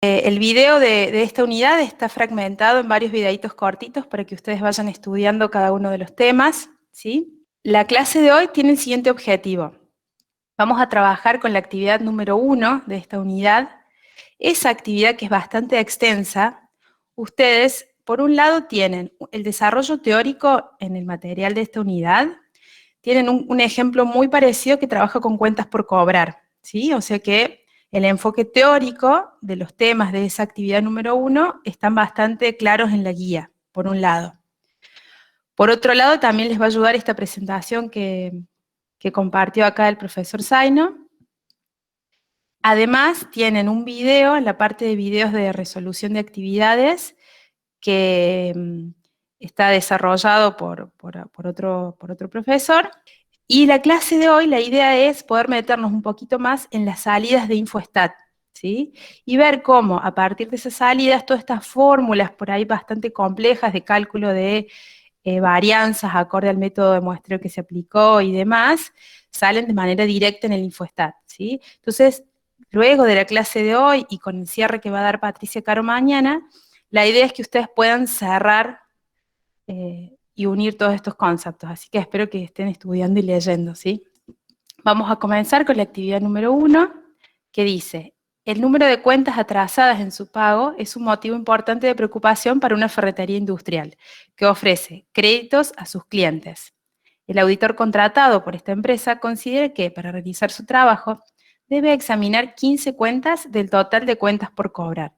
El video de esta unidad está fragmentado en varios videitos cortitos para que ustedes vayan estudiando cada uno de los temas, ¿sí? La clase de hoy tiene el siguiente objetivo. Vamos a trabajar con la actividad número 1 de esta unidad. Esa actividad, que es bastante extensa, ustedes, por un lado, tienen el desarrollo teórico en el material de esta unidad. Tienen un ejemplo muy parecido que trabaja con cuentas por cobrar, ¿sí? O sea que el enfoque teórico de los temas de esa actividad número 1 están bastante claros en la guía, por un lado. Por otro lado, también les va a ayudar esta presentación que compartió acá el profesor Zaino. Además, tienen un video en la parte de videos de resolución de actividades que está desarrollado por otro profesor. Y la clase de hoy, la idea es poder meternos un poquito más en las salidas de InfoStat, ¿sí? Y ver cómo, a partir de esas salidas, todas estas fórmulas por ahí bastante complejas de cálculo de varianzas acorde al método de muestreo que se aplicó y demás, salen de manera directa en el InfoStat, ¿sí? Entonces, luego de la clase de hoy y con el cierre que va a dar Patricia Caro mañana, la idea es que ustedes puedan cerrar y unir todos estos conceptos, así que espero que estén estudiando y leyendo, ¿sí? Vamos a comenzar con la actividad número 1, que dice: el número de cuentas atrasadas en su pago es un motivo importante de preocupación para una ferretería industrial, que ofrece créditos a sus clientes. El auditor contratado por esta empresa considera que, para realizar su trabajo, debe examinar 15 cuentas del total de cuentas por cobrar.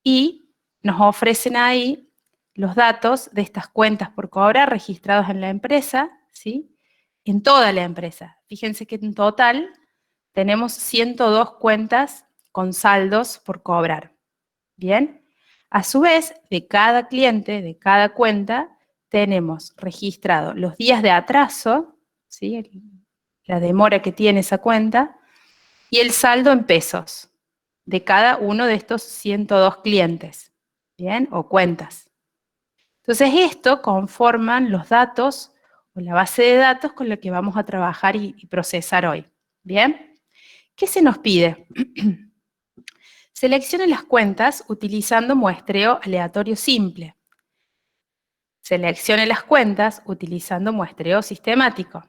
Y nos ofrecen ahí los datos de estas cuentas por cobrar registrados en la empresa, ¿sí? En toda la empresa. Fíjense que en total tenemos 102 cuentas con saldos por cobrar. ¿Bien? A su vez, de cada cliente, de cada cuenta, tenemos registrado los días de atraso, ¿sí? La demora que tiene esa cuenta, y el saldo en pesos de cada uno de estos 102 clientes, ¿bien? O cuentas. Entonces, esto conforman los datos o la base de datos con la que vamos a trabajar y procesar hoy, ¿bien? ¿Qué se nos pide? Seleccione las cuentas utilizando muestreo aleatorio simple. Seleccione las cuentas utilizando muestreo sistemático.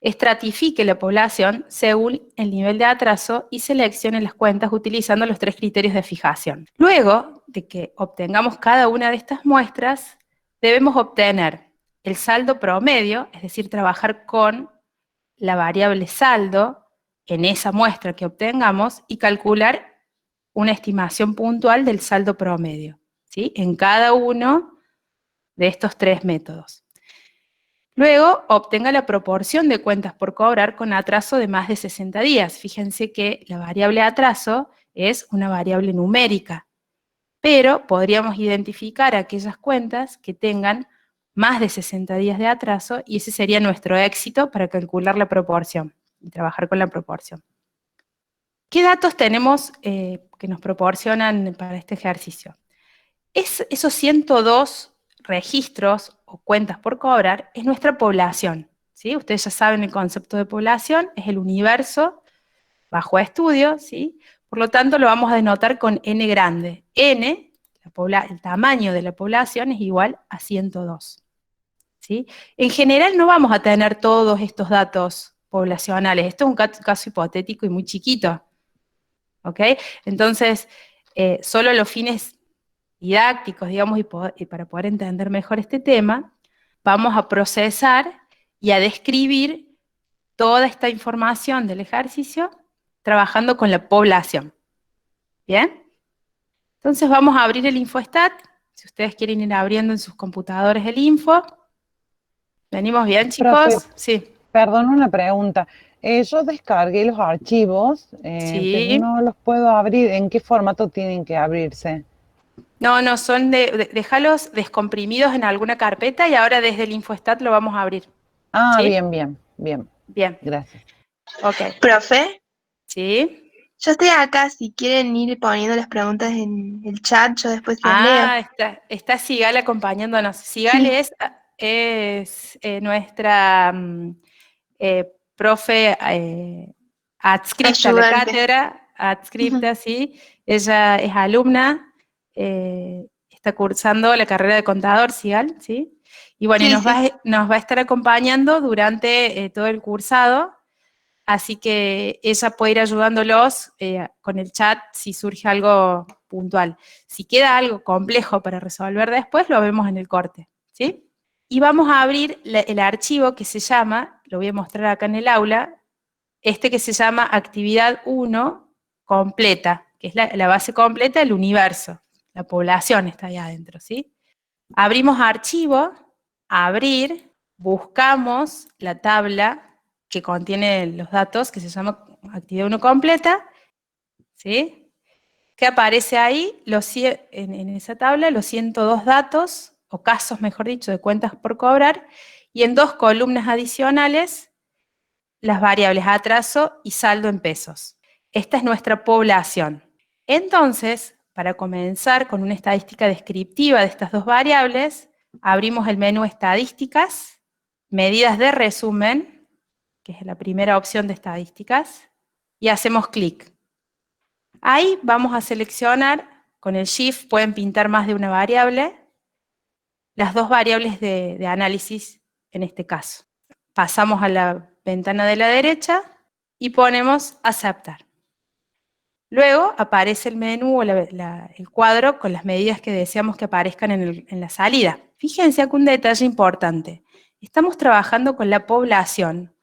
Estratifique la población según el nivel de atraso y seleccione las cuentas utilizando los 3 criterios de fijación. Luego de que obtengamos cada una de estas muestras, debemos obtener el saldo promedio, es decir, trabajar con la variable saldo en esa muestra que obtengamos y calcular una estimación puntual del saldo promedio, ¿sí? En cada uno de estos 3 métodos. Luego, obtenga la proporción de cuentas por cobrar con atraso de más de 60 días. Fíjense que la variable atraso es una variable numérica, pero podríamos identificar aquellas cuentas que tengan más de 60 días de atraso y ese sería nuestro éxito para calcular la proporción y trabajar con la proporción. ¿Qué datos tenemos que nos proporcionan para este ejercicio? Esos 102 registros o cuentas por cobrar es nuestra población, ¿sí? Ustedes ya saben el concepto de población, es el universo bajo estudio, ¿sí? Por lo tanto, lo vamos a denotar con n grande. N, el tamaño de la población, es igual a 102, ¿sí? En general no vamos a tener todos estos datos poblacionales. Esto es un caso hipotético y muy chiquito, ¿ok? Entonces, solo los fines didácticos, digamos, y para poder entender mejor este tema, vamos a procesar y a describir toda esta información del ejercicio trabajando con la población. ¿Bien? Entonces vamos a abrir el InfoStat. Si ustedes quieren ir abriendo en sus computadores el info. ¿Venimos bien, Profe, chicos? Sí. perdón una pregunta. Yo descargué los archivos, pero Sí. no los puedo abrir. ¿En qué formato tienen que abrirse? No, son déjalos descomprimidos en alguna carpeta y ahora desde el InfoStat lo vamos a abrir. Ah, ¿Sí? bien, bien, bien. Bien. Gracias. Ok. Profe, ¿Sí? yo estoy acá, si quieren ir poniendo las preguntas en el chat, yo después las leo. Ah, está Sigal acompañándonos. Sigal Sí, es nuestra profe adscripta a la ayudante. cátedra, adscripta, ¿sí? Ella es alumna, está cursando la carrera de contador, ¿sí? ¿Sí? Y bueno, y Sí, nos va a estar acompañando durante todo el cursado, así que ella puede ir ayudándolos con el chat si surge algo puntual. Si queda algo complejo para resolver después, lo vemos en el corte, ¿sí? Y vamos a abrir el archivo que se llama, lo voy a mostrar acá en el aula, que se llama actividad 1 completa, que es la base completa del universo. La población está ahí adentro, ¿sí? Abrimos archivo, abrir, buscamos la tabla que contiene los datos, que se llama actividad 1 completa, ¿sí? Que aparece ahí, en esa tabla, los 102 datos, o casos, mejor dicho, de cuentas por cobrar, y en 2 columnas adicionales, las variables atraso y saldo en pesos. Esta es nuestra población. Entonces, para comenzar con una estadística descriptiva de estas 2 variables, abrimos el menú Estadísticas, Medidas de resumen, que es la primera opción de estadísticas, y hacemos clic. Ahí vamos a seleccionar, con el Shift pueden pintar más de una variable, las 2 variables de análisis en este caso. Pasamos a la ventana de la derecha y ponemos aceptar. Luego aparece el menú o el cuadro con las medidas que deseamos que aparezcan en la salida. Fíjense acá un detalle importante. Estamos trabajando con la población,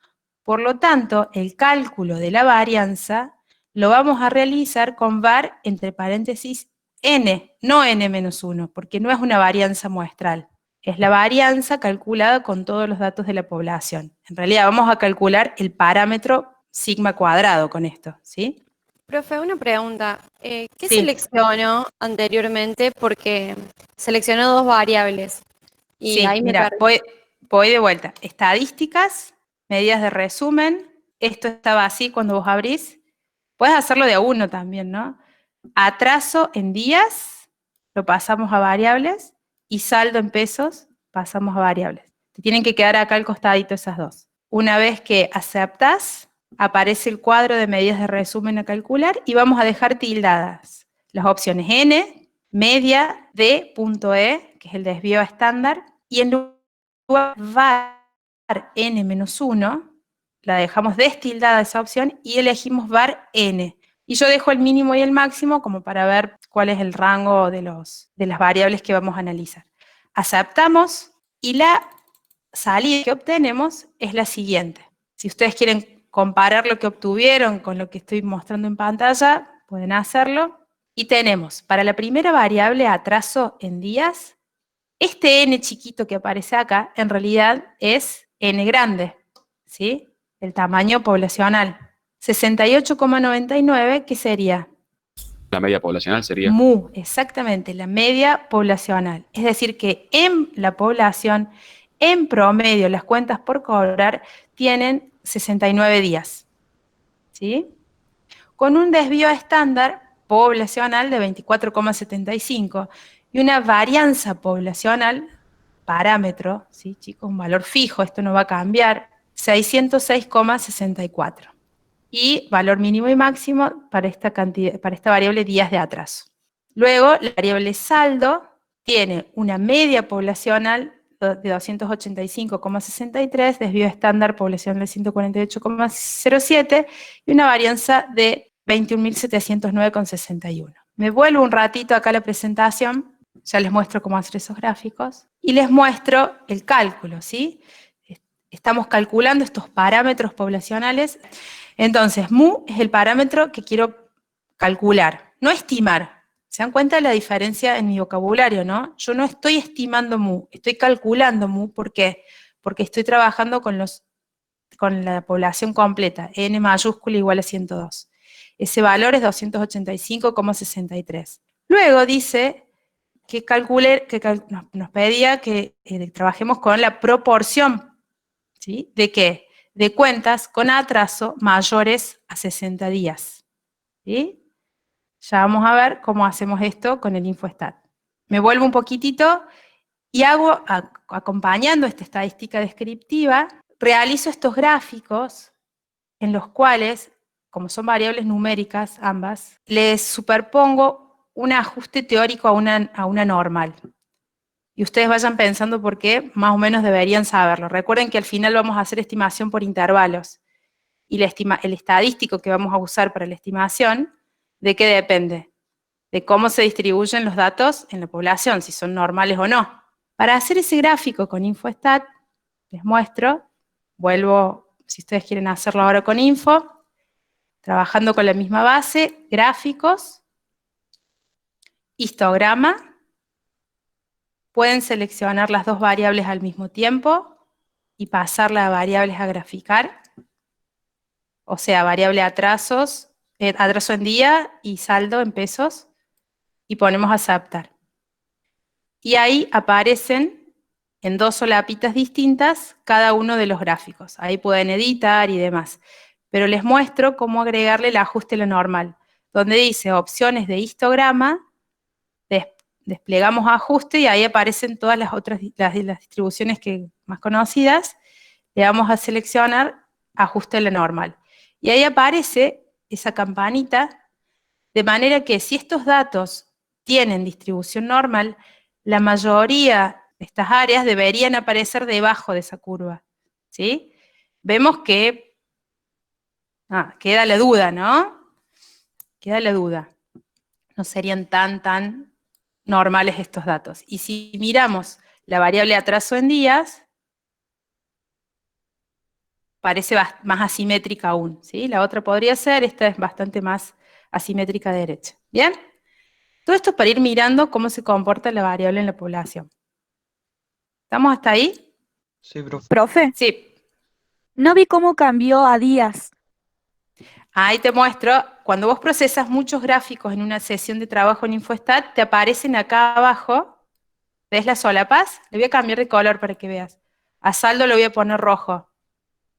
por lo tanto, el cálculo de la varianza lo vamos a realizar con var entre paréntesis n, no n-1, porque no es una varianza muestral. Es la varianza calculada con todos los datos de la población. En realidad vamos a calcular el parámetro sigma cuadrado con esto, ¿sí? Profe, una pregunta. ¿Qué Sí. seleccionó anteriormente? Porque seleccionó 2 variables. Y Sí, ahí me mira, perdí. voy de vuelta. Estadísticas, medidas de resumen. Esto estaba así cuando vos abrís. Puedes hacerlo de a uno también, ¿no? Atraso en días, lo pasamos a variables, y saldo en pesos, pasamos a variables. Te tienen que quedar acá al costadito esas 2. Una vez que aceptas, aparece el cuadro de medidas de resumen a calcular y vamos a dejar tildadas las opciones N, media, D, punto E, que es el desvío estándar, y en lugar de var N-1, la dejamos destildada esa opción y elegimos var N. Y yo dejo el mínimo y el máximo como para ver cuál es el rango de las variables que vamos a analizar. Aceptamos y la salida que obtenemos es la siguiente. Si ustedes quieren comparar lo que obtuvieron con lo que estoy mostrando en pantalla, pueden hacerlo. Y tenemos, para la primera variable atraso en días, este n chiquito que aparece acá, en realidad es n grande, ¿sí? El tamaño poblacional. 68,99, ¿qué sería? La media poblacional sería. Mu, exactamente, la media poblacional. Es decir, que en la población, en promedio, las cuentas por cobrar tienen 69 días, ¿sí? Con un desvío estándar poblacional de 24,75 y una varianza poblacional, parámetro, ¿sí, chicos? Un valor fijo, esto no va a cambiar, 606,64. Y valor mínimo y máximo para esta variable días de atraso. Luego, la variable saldo tiene una media poblacional de 285,63, desvío estándar poblacional de 148,07 y una varianza de 21.709,61. Me vuelvo un ratito acá a la presentación, ya les muestro cómo hacer esos gráficos, y les muestro el cálculo, ¿sí? Estamos calculando estos parámetros poblacionales. Entonces, mu es el parámetro que quiero calcular, no estimar. ¿Se dan cuenta de la diferencia en mi vocabulario, no? Yo no estoy estimando mu, estoy calculando mu. ¿Por qué? Porque estoy trabajando con la población completa, n mayúscula igual a 102. Ese valor es 285,63. Luego dice que nos pedía que trabajemos con la proporción, ¿sí? ¿De qué? De cuentas con atraso mayores a 60 días. ¿Sí? Ya vamos a ver cómo hacemos esto con el InfoStat. Me vuelvo un poquitito y hago, acompañando esta estadística descriptiva, realizo estos gráficos en los cuales como son variables numéricas ambas, les superpongo un ajuste teórico a una normal. Y ustedes vayan pensando por qué, más o menos deberían saberlo. Recuerden que al final vamos a hacer estimación por intervalos. Y el estadístico que vamos a usar para la estimación, ¿de qué depende? De cómo se distribuyen los datos en la población, si son normales o no. Para hacer ese gráfico con InfoStat, les muestro, vuelvo, si ustedes quieren hacerlo ahora con Info, trabajando con la misma base, gráficos, histograma, pueden seleccionar las dos variables al mismo tiempo y pasarla a variables a graficar, o sea, variable atraso en día y saldo en pesos, y ponemos aceptar. Y ahí aparecen en dos solapitas distintas cada uno de los gráficos. Ahí pueden editar y demás. Pero les muestro cómo agregarle el ajuste a lo normal, donde dice opciones de histograma, desplegamos ajuste y ahí aparecen todas las otras las distribuciones más conocidas. Le vamos a seleccionar ajuste a lo normal. Y ahí aparece esa campanita, de manera que si estos datos tienen distribución normal, la mayoría de estas áreas deberían aparecer debajo de esa curva, ¿sí? Vemos que queda la duda, ¿no? Queda la duda. No serían tan normales estos datos. Y si miramos la variable atraso en días, parece más asimétrica aún, ¿sí? La otra podría ser, esta es bastante más asimétrica de derecha. ¿Bien? Todo esto para ir mirando cómo se comporta la variable en la población. ¿Estamos hasta ahí? Sí, profe. Profe, Sí. no vi cómo cambió a días. Ahí te muestro, cuando vos procesas muchos gráficos en una sesión de trabajo en InfoStat, te aparecen acá abajo, ¿ves las solapas? Le voy a cambiar de color para que veas. A saldo lo voy a poner rojo.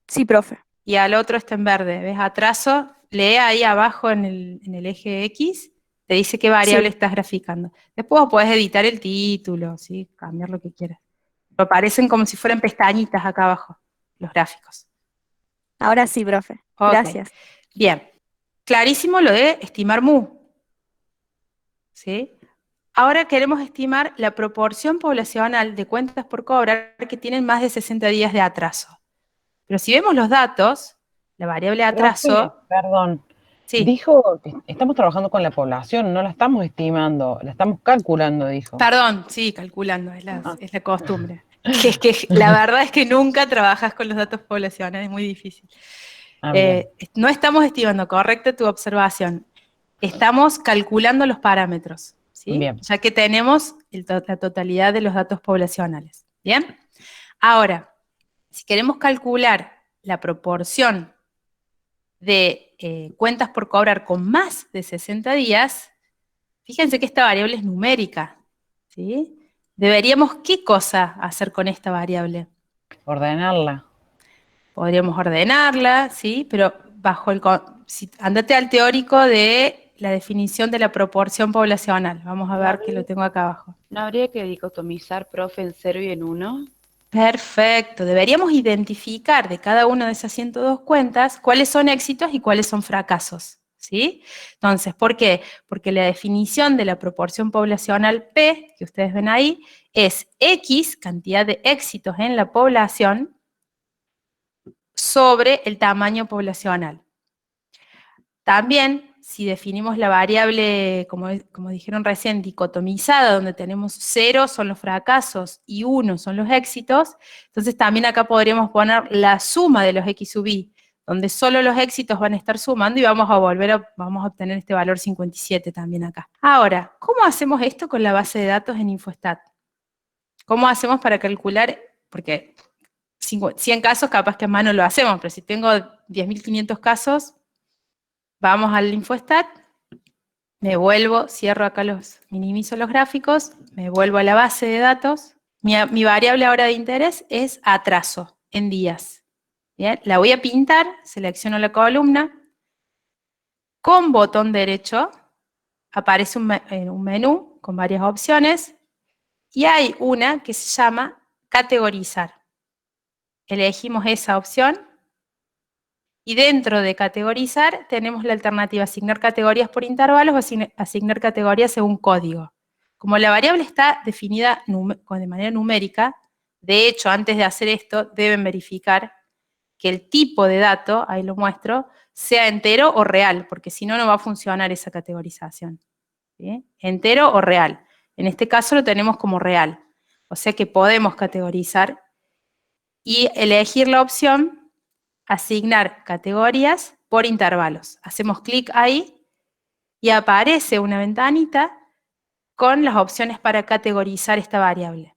Sí, profe. Y al otro está en verde, ¿ves? Atraso, lee ahí abajo en el eje X, te dice qué variable Sí. estás graficando. Después puedes editar el título, ¿sí? Cambiar lo que quieras. Pero aparecen como si fueran pestañitas acá abajo, los gráficos. Ahora sí, profe. Ok. Gracias. Bien. Clarísimo lo de estimar mu. ¿Sí? Ahora queremos estimar la proporción poblacional de cuentas por cobrar que tienen más de 60 días de atraso. Pero si vemos los datos, la variable atraso... Profe, perdón. Sí. Dijo que estamos trabajando con la población, no la estamos estimando, la estamos calculando, dijo. Perdón, sí, calculando, es la costumbre. Es que la verdad es que nunca trabajas con los datos poblacionales, es muy difícil. Bien. No estamos estimando, correcta tu observación. Estamos calculando los parámetros, ¿sí? Bien. Ya que tenemos la totalidad de los datos poblacionales. ¿Bien? Ahora, si queremos calcular la proporción de cuentas por cobrar con más de 60 días, fíjense que esta variable es numérica, ¿sí? Deberíamos, ¿qué cosa hacer con esta variable? Ordenarla. Podríamos ordenarla, ¿sí? Pero andate al teórico de la definición de la proporción poblacional. Vamos a ver que lo tengo acá abajo. ¿No habría que dicotomizar, profe, en 0 y en 1? Perfecto. Deberíamos identificar de cada una de esas 102 cuentas cuáles son éxitos y cuáles son fracasos, ¿sí? Entonces, ¿por qué? Porque la definición de la proporción poblacional P, que ustedes ven ahí, es X, cantidad de éxitos en la población, sobre el tamaño poblacional. También, si definimos la variable, como dijeron recién, dicotomizada, donde tenemos 0 son los fracasos y 1 son los éxitos, entonces también acá podríamos poner la suma de los X sub I, donde solo los éxitos van a estar sumando y vamos a obtener este valor 57 también acá. Ahora, ¿cómo hacemos esto con la base de datos en InfoStat? ¿Cómo hacemos para calcular? Porque 100 casos capaz que a mano lo hacemos, pero si tengo 10.500 casos, vamos al InfoStat, me vuelvo, cierro acá minimizo los gráficos, me vuelvo a la base de datos, mi variable ahora de interés es atraso en días. Bien, la voy a pintar, selecciono la columna, con botón derecho aparece un menú con varias opciones, y hay una que se llama categorizar. Elegimos esa opción, Y dentro de categorizar tenemos la alternativa asignar categorías por intervalos o asignar categorías según código. Como la variable está definida de manera numérica, de hecho, antes de hacer esto, deben verificar que el tipo de dato, ahí lo muestro, sea entero o real, porque si no, no va a funcionar esa categorización. ¿Sí? Entero o real. En este caso lo tenemos como real. O sea que podemos categorizar y elegir la opción asignar categorías por intervalos. Hacemos clic ahí y aparece una ventanita con las opciones para categorizar esta variable.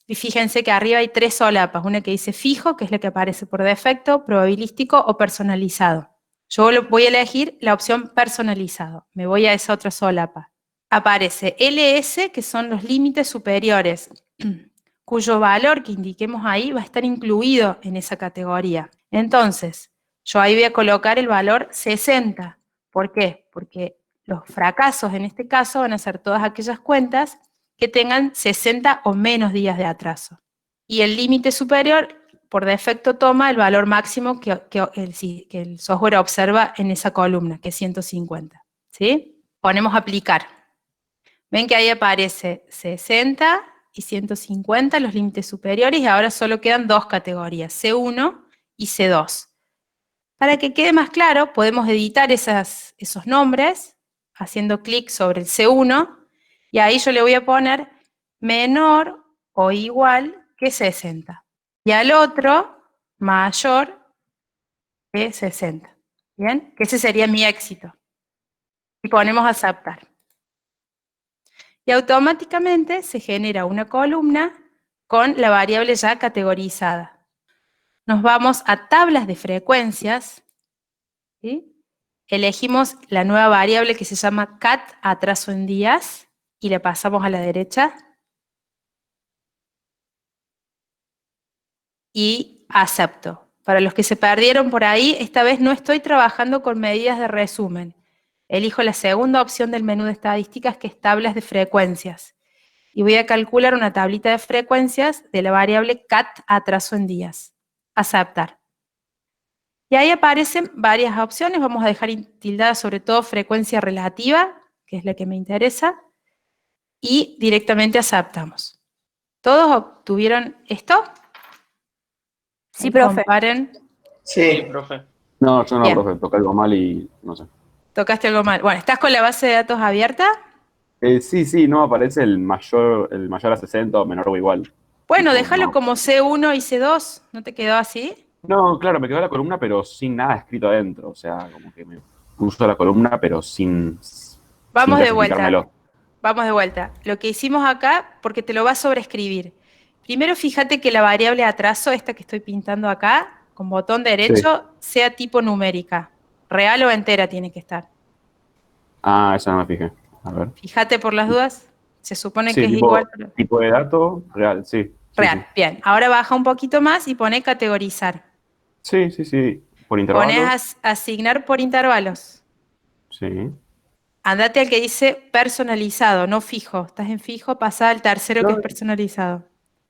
Y fíjense que arriba hay 3 solapas, una que dice fijo, que es la que aparece por defecto, probabilístico o personalizado. Yo voy a elegir la opción personalizado, me voy a esa otra solapa. Aparece LS, que son los límites superiores, cuyo valor que indiquemos ahí va a estar incluido en esa categoría. Entonces, yo ahí voy a colocar el valor 60. ¿Por qué? Porque los fracasos en este caso van a ser todas aquellas cuentas que tengan 60 o menos días de atraso. Y el límite superior, por defecto, toma el valor máximo que el software observa en esa columna, que es 150. ¿Sí? Ponemos aplicar. Ven que ahí aparece 60 y 150, los límites superiores, y ahora solo quedan 2 categorías, C1 y C2. Para que quede más claro, podemos editar esos nombres haciendo clic sobre el C1, y ahí yo le voy a poner menor o igual que 60. Y al otro, mayor que 60. ¿Bien? Que ese sería mi éxito. Y ponemos aceptar. Y automáticamente se genera una columna con la variable ya categorizada. Nos vamos a tablas de frecuencias, ¿sí? Elegimos la nueva variable que se llama cat atraso en días y le pasamos a la derecha y acepto. Para los que se perdieron por ahí, esta vez no estoy trabajando con medidas de resumen. Elijo la segunda opción del menú de estadísticas, que es tablas de frecuencias. Y voy a calcular una tablita de frecuencias de la variable cat atraso en días. Aceptar. Y ahí aparecen varias opciones. Vamos a dejar tildada sobre todo frecuencia relativa, que es la que me interesa, y directamente aceptamos. ¿Todos obtuvieron esto? Sí, profe. Comparen. Sí, profe. No, yo no, Bien. profe, toqué algo mal y no sé. Tocaste algo mal. Bueno, ¿estás con la base de datos abierta? Sí, no aparece el mayor a 60 o menor o igual. Bueno, Tipo, déjalo no. como C1 y C2. ¿No te quedó así? No, claro, me quedó la columna, pero sin nada escrito adentro. O sea, como que me puso la columna, pero sin Vamos de vuelta. clasificármelo. Vamos de vuelta. Lo que hicimos acá, porque te lo va a sobreescribir. Primero fíjate que la variable atraso, esta que estoy pintando acá, con botón derecho, sea tipo numérica. Real o entera tiene que estar. Ah, eso no me fijé. A ver. Fíjate por las dudas. Se supone Sí, que es tipo, igual. tipo de dato real, sí. Real, bien. Ahora baja un poquito más y pone categorizar. Sí. Por intervalos. Pones asignar por intervalos. Sí. Andate al que dice personalizado, no fijo. Estás en fijo, pasa al tercero que es personalizado.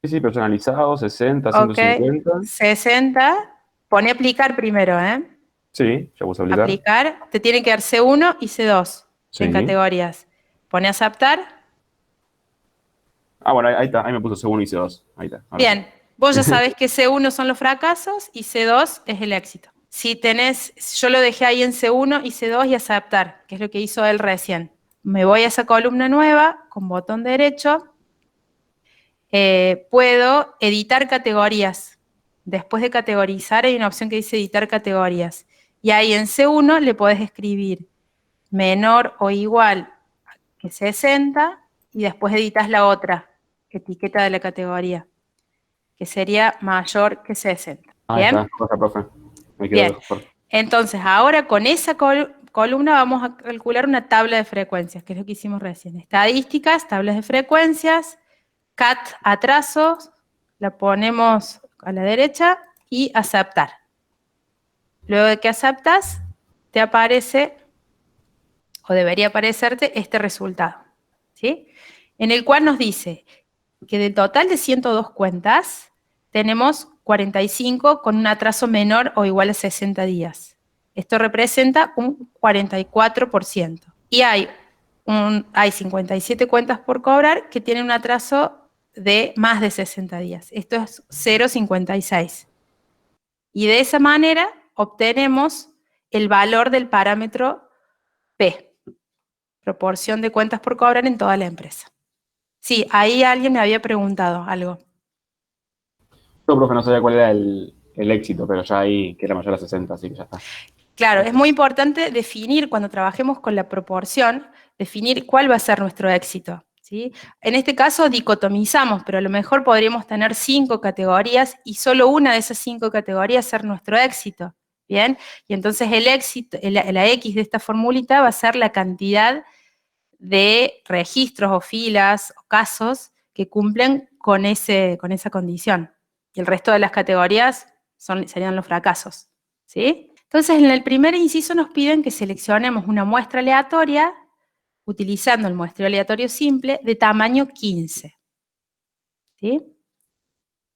Sí, personalizado, 60, Ok, 150. 60. Pone aplicar primero, ¿eh? Sí, ya puse a aplicar. Aplicar, te tienen que dar C1 y C2 Sí. en categorías. Pone aceptar. Ah, bueno, ahí está, ahí me puso C1 y C2. Ahí está. Ahora Bien, vos ya sabés que C1 son los fracasos y C2 es el éxito. Si tenés, yo lo dejé ahí en C1 y C2 y aceptar, que es lo que hizo él recién. Me voy a esa columna nueva, con botón derecho. Puedo editar categorías. Después de categorizar hay una opción que dice editar categorías. Y ahí en C1 le podés escribir menor o igual que 60 y después editas la otra etiqueta de la categoría, que sería mayor que 60. Ahí ¿Bien? está, cosa, profe. Me quedó Bien. mejor. Entonces, ahora con esa columna vamos a calcular una tabla de frecuencias, que es lo que hicimos recién. Estadísticas, tablas de frecuencias, cat atrasos, la ponemos a la derecha y aceptar. Luego de que aceptas, te aparece, o debería aparecerte, este resultado, ¿sí? En el cual nos dice que del total de 102 cuentas, tenemos 45 con un atraso menor o igual a 60 días. Esto representa un 44%. Y hay 57 cuentas por cobrar que tienen un atraso de más de 60 días. Esto es 0,56. Y de esa manera obtenemos el valor del parámetro P, proporción de cuentas por cobrar en toda la empresa. Sí, ahí alguien me había preguntado algo. Yo, profe, no sabía cuál era el éxito, pero ya ahí que era mayor a 60, así que ya está. Claro, es muy importante definir, cuando trabajemos con la proporción, definir cuál va a ser nuestro éxito, ¿sí? En este caso dicotomizamos, pero a lo mejor podríamos tener 5 categorías y solo una de esas 5 categorías ser nuestro éxito, ¿bien? Y entonces el éxito, la X de esta formulita va a ser la cantidad de registros o filas o casos que cumplen con esa condición. Y el resto de las categorías serían los fracasos, ¿sí? Entonces, en el primer inciso nos piden que seleccionemos una muestra aleatoria utilizando el muestreo aleatorio simple de tamaño 15. ¿Sí?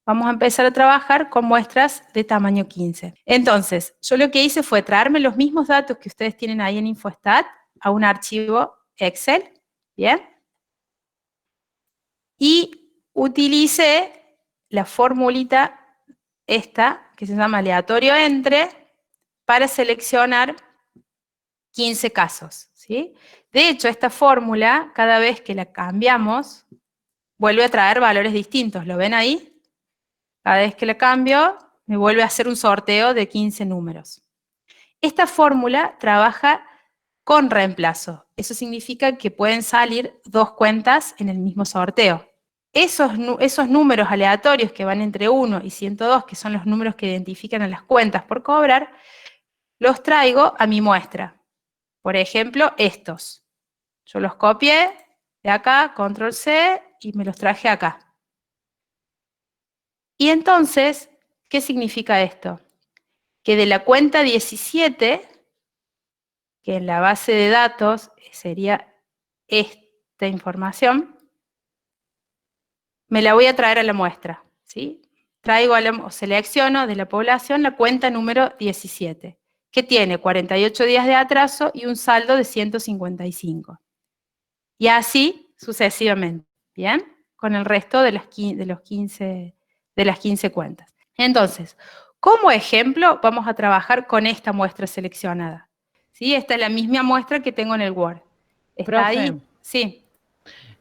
Vamos a empezar a trabajar con muestras de tamaño 15. Entonces, yo lo que hice fue traerme los mismos datos que ustedes tienen ahí en Infostat a un archivo Excel, ¿bien? Y utilicé la formulita esta, que se llama aleatorio entre, para seleccionar 15 casos, ¿sí? De hecho, esta fórmula, cada vez que la cambiamos, vuelve a traer valores distintos. ¿Lo ven ahí? Cada vez que la cambio, me vuelve a hacer un sorteo de 15 números. Esta fórmula trabaja con reemplazo. Eso significa que pueden salir 2 cuentas en el mismo sorteo. Esos números aleatorios que van entre 1 y 102, que son los números que identifican a las cuentas por cobrar, los traigo a mi muestra. Por ejemplo, estos. Yo los copié de acá, control C, y me los traje acá. Y entonces, ¿qué significa esto? Que de la cuenta 17, que en la base de datos sería esta información, me la voy a traer a la muestra, ¿sí? Selecciono de la población la cuenta número 17, que tiene 48 días de atraso y un saldo de 155. Y así sucesivamente, ¿bien? Con el resto de las 15 cuentas. Entonces, como ejemplo, vamos a trabajar con esta muestra seleccionada. ¿Sí? Esta es la misma muestra que tengo en el Word. ¿Está Profe. ahí? Sí.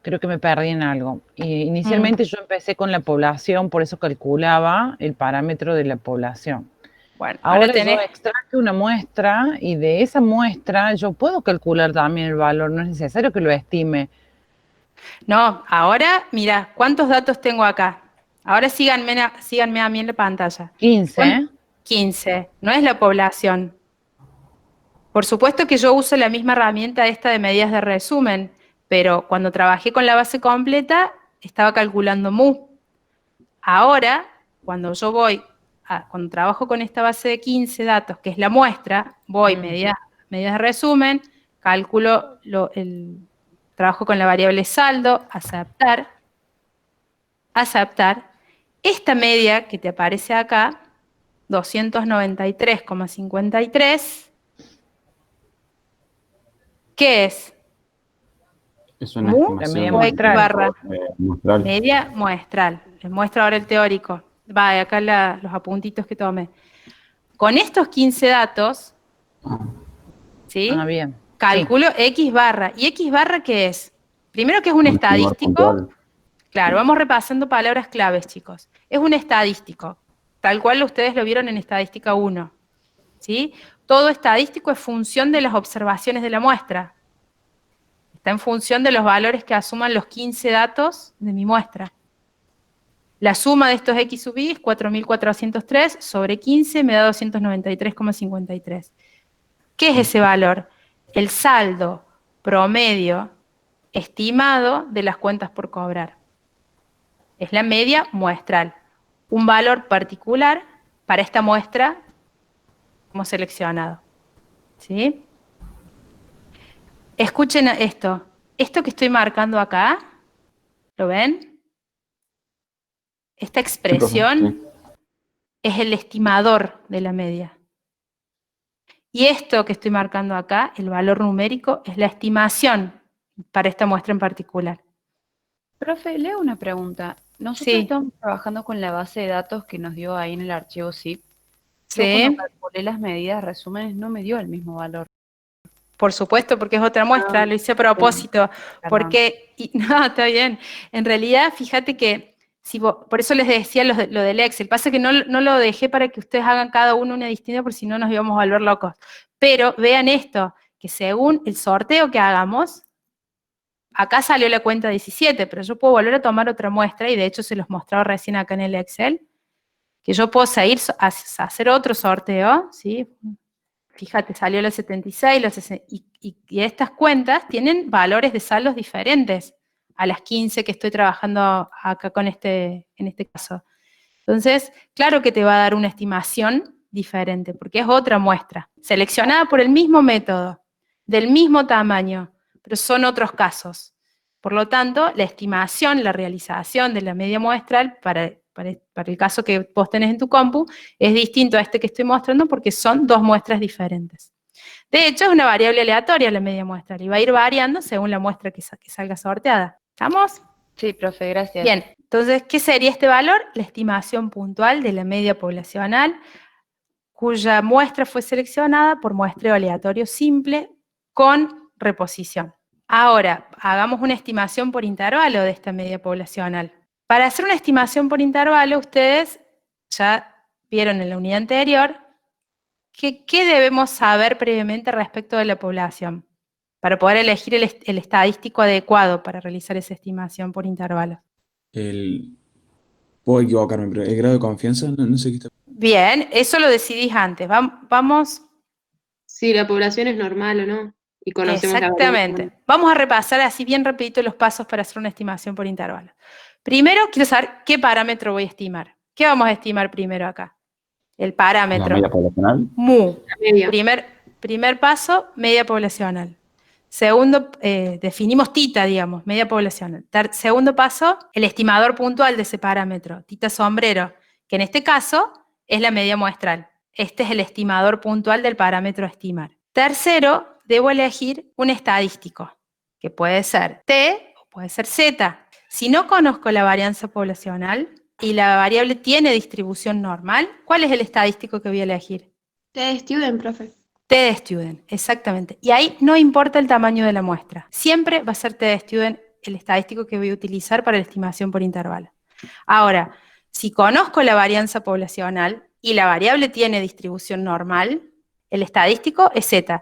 Creo que me perdí en algo. Inicialmente yo empecé con la población, por eso calculaba el parámetro de la población. Bueno, Ahora tenés... yo extraje una muestra y de esa muestra yo puedo calcular también el valor, no es necesario que lo estime. No, ahora, mira, ¿cuántos datos tengo acá? Ahora síganme a mí en la pantalla. 15. 15, no es la población. Por supuesto que yo uso la misma herramienta esta de medidas de resumen, pero cuando trabajé con la base completa, estaba calculando MU. Ahora, cuando cuando trabajo con esta base de 15 datos, que es la muestra, medidas de resumen, calculo trabajo con la variable saldo, aceptar. Esta media que te aparece acá, 293,53, ¿qué es? Es una ¿Mu? estimación. La media muestral. Muestral. Media muestral. Les muestro ahora el teórico. Va, acá los apuntitos que tomé. Con estos 15 datos, ¿sí? Ah, bien. Calculo X barra. ¿Y X barra qué es? Primero que es un estadístico. Claro, vamos repasando palabras claves, chicos. Es un estadístico, tal cual ustedes lo vieron en estadística 1. ¿Sí? Todo estadístico es función de las observaciones de la muestra. Está en función de los valores que asuman los 15 datos de mi muestra. La suma de estos X sub I es 4.403 sobre 15 me da 293,53. ¿Qué es ese valor? El saldo promedio estimado de las cuentas por cobrar. Es la media muestral. Un valor particular para esta muestra hemos seleccionado. ¿Sí? Escuchen esto. Esto que estoy marcando acá, ¿lo ven? Esta expresión es el estimador de la media. Y esto que estoy marcando acá, el valor numérico, es la estimación para esta muestra en particular. Profe, le hago una pregunta. Nosotros Sí. estamos trabajando con la base de datos que nos dio ahí en el archivo zip. Yo Sí, cuando calculé las medidas, resúmenes, no me dio el mismo valor. por supuesto, porque es otra muestra, lo hice a propósito, Perdón. porque, no, está bien, en realidad, fíjate que, por eso les decía lo del Excel, pasa que no lo dejé para que ustedes hagan cada uno una distinta, porque si no nos íbamos a volver locos, pero vean esto, que según el sorteo que hagamos, acá salió la cuenta 17, pero yo puedo volver a tomar otra muestra, y de hecho se los mostraba recién acá en el Excel, que yo puedo seguir a hacer otro sorteo, ¿sí? Fíjate, salió la 76, y estas cuentas tienen valores de saldos diferentes a las 15 que estoy trabajando acá en este caso. Entonces, claro que te va a dar una estimación diferente, porque es otra muestra, seleccionada por el mismo método, del mismo tamaño, pero son otros casos. Por lo tanto, la estimación, la realización de la media muestral para el caso que vos tenés en tu compu, es distinto a este que estoy mostrando porque son dos muestras diferentes. De hecho, es una variable aleatoria la media muestral y va a ir variando según la muestra que salga sorteada. ¿Estamos? Sí, profe, gracias. Bien, entonces, ¿qué sería este valor? La estimación puntual de la media poblacional, cuya muestra fue seleccionada por muestreo aleatorio simple con reposición. Ahora, hagamos una estimación por intervalo de esta media poblacional. Para hacer una estimación por intervalo, ustedes ya vieron en la unidad anterior qué debemos saber previamente respecto de la población para poder elegir el estadístico adecuado para realizar esa estimación por intervalo. Puedo equivocarme, pero el grado de confianza, no sé qué está. Bien, eso lo decidís antes. Vamos. Si la población es normal o no. Y conocemos la Exactamente. variable. Vamos a repasar así bien rapidito los pasos para hacer una estimación por intervalo. Primero, quiero saber qué parámetro voy a estimar. ¿Qué vamos a estimar primero acá? El La parámetro. media poblacional. Mu. La media. Primer paso, media poblacional. Segundo, definimos tita, digamos, media poblacional. Segundo paso, el estimador puntual de ese parámetro, tita sombrero, que en este caso es la media muestral. Este es el estimador puntual del parámetro a estimar. Tercero, debo elegir un estadístico, que puede ser T o puede ser Z. Si no conozco la varianza poblacional y la variable tiene distribución normal, ¿cuál es el estadístico que voy a elegir? T-Student, profe. T-Student, exactamente. Y ahí no importa el tamaño de la muestra. Siempre va a ser T-Student el estadístico que voy a utilizar para la estimación por intervalo. Ahora, si conozco la varianza poblacional y la variable tiene distribución normal, el estadístico es Z.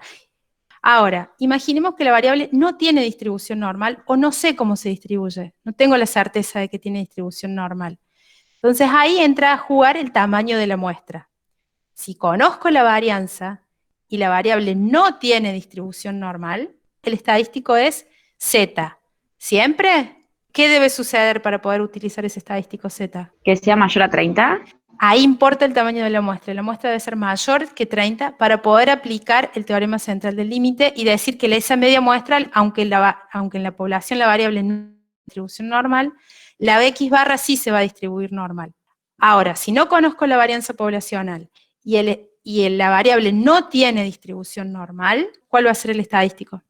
Ahora, imaginemos que la variable no tiene distribución normal o no sé cómo se distribuye. No tengo la certeza de que tiene distribución normal. Entonces ahí entra a jugar el tamaño de la muestra. Si conozco la varianza y la variable no tiene distribución normal, el estadístico es Z. ¿Siempre? ¿Qué debe suceder para poder utilizar ese estadístico Z? Que sea mayor a 30. Ahí importa el tamaño de la muestra. La muestra debe ser mayor que 30 para poder aplicar el teorema central del límite y decir que esa media muestral, aunque en la población la variable no tiene distribución normal, la X barra sí se va a distribuir normal. Ahora, si no conozco la varianza poblacional y la variable no tiene distribución normal, ¿cuál va a ser el estadístico?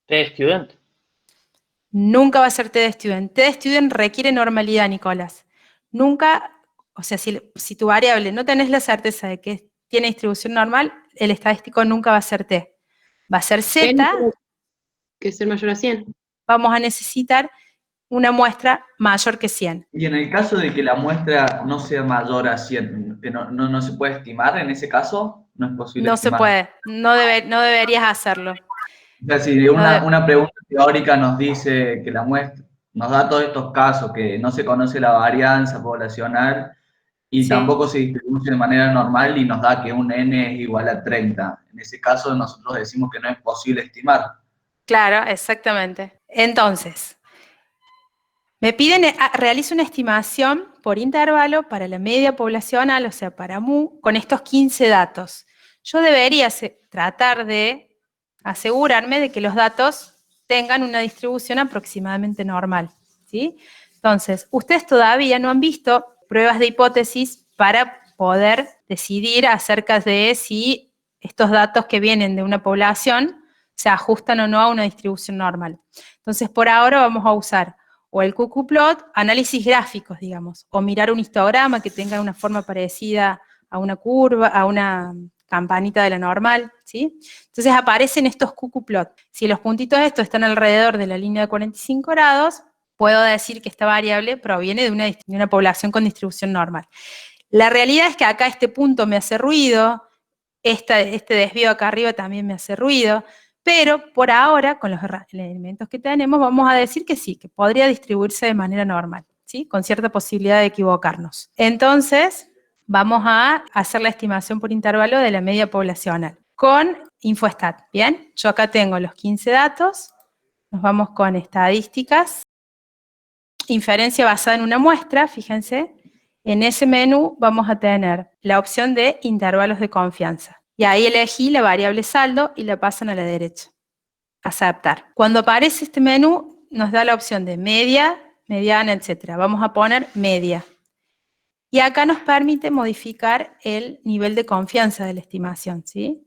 T-Student. Nunca va a ser T-Student. T-Student requiere normalidad, Nicolás. Nunca, o sea, si tu variable no tenés la certeza de que tiene distribución normal, el estadístico nunca va a ser T. Va a ser Z. Que ser mayor a 100. Vamos a necesitar una muestra mayor que 100. Y en el caso de que la muestra no sea mayor a 100, que no se puede estimar en ese caso, no es posible No estimar. se puede, no deberías hacerlo. O sea, si una pregunta teórica nos dice que la muestra, nos da todos estos casos, que no se conoce la varianza poblacional y Sí. tampoco se distribuye de manera normal y nos da que un n es igual a 30. En ese caso nosotros decimos que no es posible estimar. Claro, exactamente. Entonces, me piden, realizo una estimación por intervalo para la media poblacional, o sea, para mu, con estos 15 datos. Yo debería tratar de asegurarme de que los datos tengan una distribución aproximadamente normal, ¿sí? Entonces, ustedes todavía no han visto pruebas de hipótesis para poder decidir acerca de si estos datos que vienen de una población se ajustan o no a una distribución normal. Entonces, por ahora vamos a usar o el QQplot, análisis gráficos, digamos, o mirar un histograma que tenga una forma parecida a una curva, a una campanita de la normal, ¿sí? Entonces aparecen estos QQplot. Si los puntitos estos están alrededor de la línea de 45 grados, puedo decir que esta variable proviene de una población con distribución normal. La realidad es que acá este punto me hace ruido, este desvío acá arriba también me hace ruido, pero por ahora, con los elementos que tenemos, vamos a decir que sí, que podría distribuirse de manera normal, ¿sí? Con cierta posibilidad de equivocarnos. Entonces, vamos a hacer la estimación por intervalo de la media poblacional con Infostat, ¿bien? Yo acá tengo los 15 datos, nos vamos con estadísticas, inferencia basada en una muestra, fíjense, en ese menú vamos a tener la opción de intervalos de confianza. Y ahí elegí la variable saldo y la pasan a la derecha. Aceptar. Cuando aparece este menú, nos da la opción de media, mediana, etc. Vamos a poner media. Y acá nos permite modificar el nivel de confianza de la estimación, ¿sí?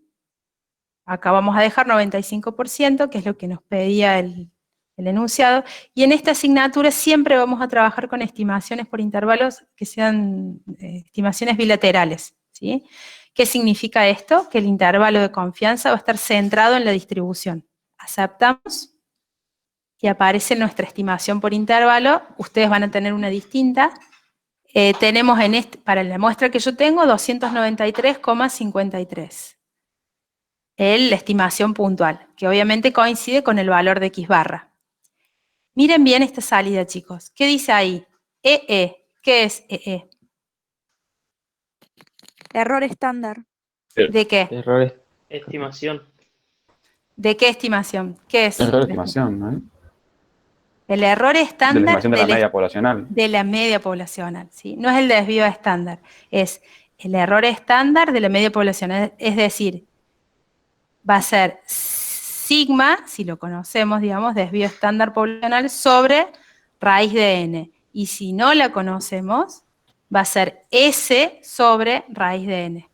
Acá vamos a dejar 95%, que es lo que nos pedía el enunciado, y en esta asignatura siempre vamos a trabajar con estimaciones por intervalos que sean estimaciones bilaterales, ¿sí? ¿Qué significa esto? Que el intervalo de confianza va a estar centrado en la distribución. Aceptamos y aparece nuestra estimación por intervalo, ustedes van a tener una distinta. Tenemos para la muestra que yo tengo 293,53. La estimación puntual, que obviamente coincide con el valor de X barra. Miren bien esta salida, chicos. ¿Qué dice ahí? EE. ¿Qué es EE? Error estándar. ¿De qué? Errores. Estimación. ¿De qué estimación? ¿Qué es? Error de estimación, ¿no? El error De la estándar estimación de la media poblacional. de la media poblacional, ¿sí? No es el desvío estándar, es el error estándar de la media poblacional. Es decir, va a ser sigma, si lo conocemos, digamos, desvío estándar poblacional sobre raíz de n. Y si no la conocemos, va a ser S sobre raíz de n.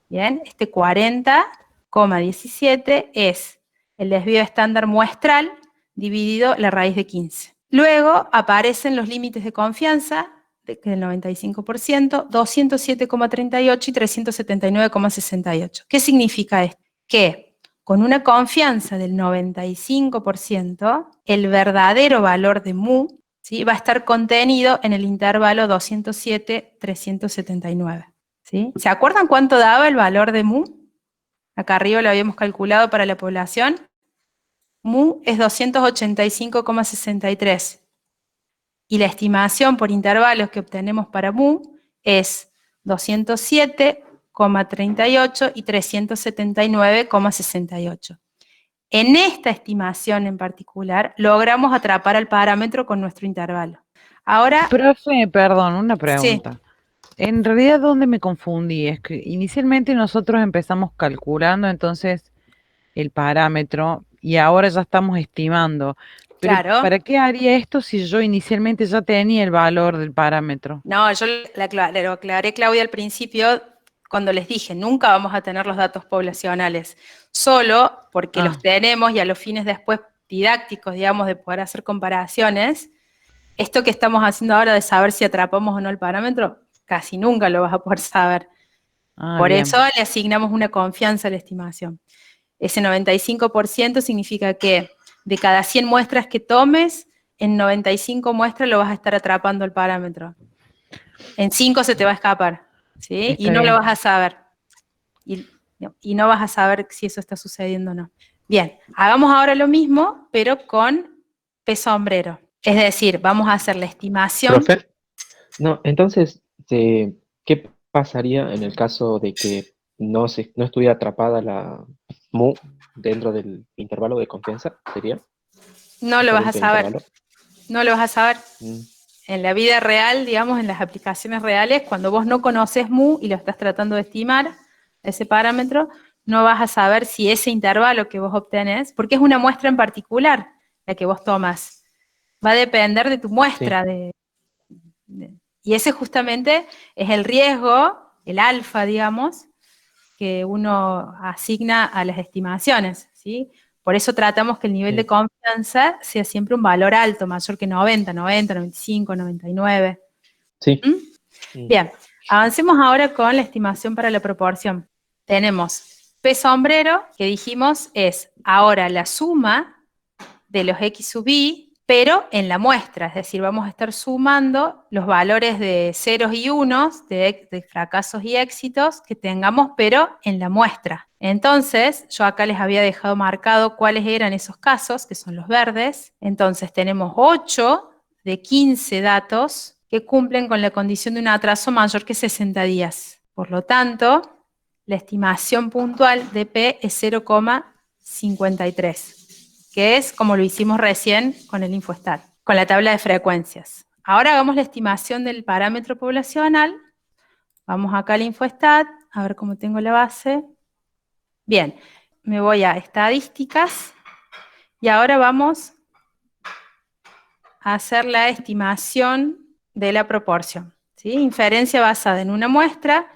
Bien, este 40,17 es el desvío estándar muestral dividido la raíz de 15. Luego aparecen los límites de confianza del 95%, 207,38 y 379,68. ¿Qué significa esto? Que con una confianza del 95%, el verdadero valor de mu, ¿sí?, va a estar contenido en el intervalo 207,379. ¿Sí? ¿Se acuerdan cuánto daba el valor de mu? Acá arriba lo habíamos calculado para la población. Mu es 285,63. Y la estimación por intervalos que obtenemos para mu es 207,38 y 379,68. En esta estimación en particular, logramos atrapar al parámetro con nuestro intervalo. Ahora... Profe, perdón, una pregunta. Sí. En realidad, ¿dónde me confundí? Es que inicialmente nosotros empezamos calculando entonces el parámetro y ahora ya estamos estimando. Pero claro. ¿para qué haría esto si yo inicialmente ya tenía el valor del parámetro? No, yo lo aclaré, Claudia, al principio cuando les dije, nunca vamos a tener los datos poblacionales, solo porque los tenemos y a los fines después didácticos, digamos, de poder hacer comparaciones. Esto que estamos haciendo ahora de saber si atrapamos o no el parámetro, casi nunca lo vas a poder saber. Por bien. Eso le asignamos una confianza a la estimación. Ese 95% significa que de cada 100 muestras que tomes, en 95 muestras lo vas a estar atrapando el parámetro. En 5 se te va a escapar, ¿sí? Y no lo vas a saber. Y no vas a saber si eso está sucediendo o no. Bien, hagamos ahora lo mismo, pero con peso sombrero. Es decir, vamos a hacer la estimación. ¿Profe? No, entonces, ¿qué pasaría en el caso de que no estuviera atrapada la mu dentro del intervalo de confianza? ¿Sería? No lo vas a saber. No lo vas a saber. En la vida real, digamos, en las aplicaciones reales, cuando vos no conoces mu y lo estás tratando de estimar, ese parámetro, no vas a saber si ese intervalo que vos obtenés, porque es una muestra en particular la que vos tomas, va a depender de tu muestra. Sí. Y ese justamente es el riesgo el alfa, digamos, que uno asigna a las estimaciones, ¿sí? Por eso tratamos que el nivel de confianza sea siempre un valor alto, mayor que 90, 95, 99. Sí. Bien, avancemos ahora con la estimación para la proporción. Tenemos P sombrero, que dijimos es ahora la suma de los X sub I, pero en la muestra, es decir, vamos a estar sumando los valores de ceros y unos, de fracasos y éxitos que tengamos, pero en la muestra. Entonces, yo acá les había dejado marcado cuáles eran esos casos, que son los verdes. Entonces, tenemos 8 de 15 datos que cumplen con la condición de un atraso mayor que 60 días. Por lo tanto, la estimación puntual de P es 0,53. que es como lo hicimos recién con el Infostat, con la tabla de frecuencias. Ahora hagamos la estimación del parámetro poblacional. Vamos acá al Infostat, a ver cómo tengo la base. Bien, me voy a estadísticas, y ahora vamos a hacer la estimación de la proporción, ¿sí? Inferencia basada en una muestra,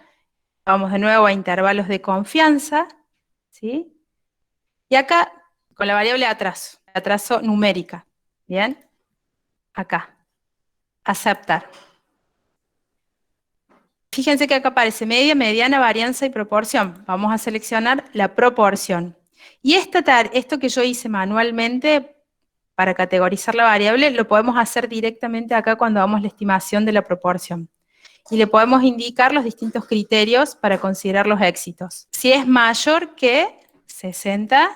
vamos de nuevo a intervalos de confianza, ¿sí? Y acá, con la variable atraso numérica, ¿bien? Acá, aceptar. Fíjense que acá aparece media, mediana, varianza y proporción. Vamos a seleccionar la proporción. Y esto que yo hice manualmente para categorizar la variable, lo podemos hacer directamente acá cuando hagamos la estimación de la proporción. Y le podemos indicar los distintos criterios para considerar los éxitos. Si es mayor que 60,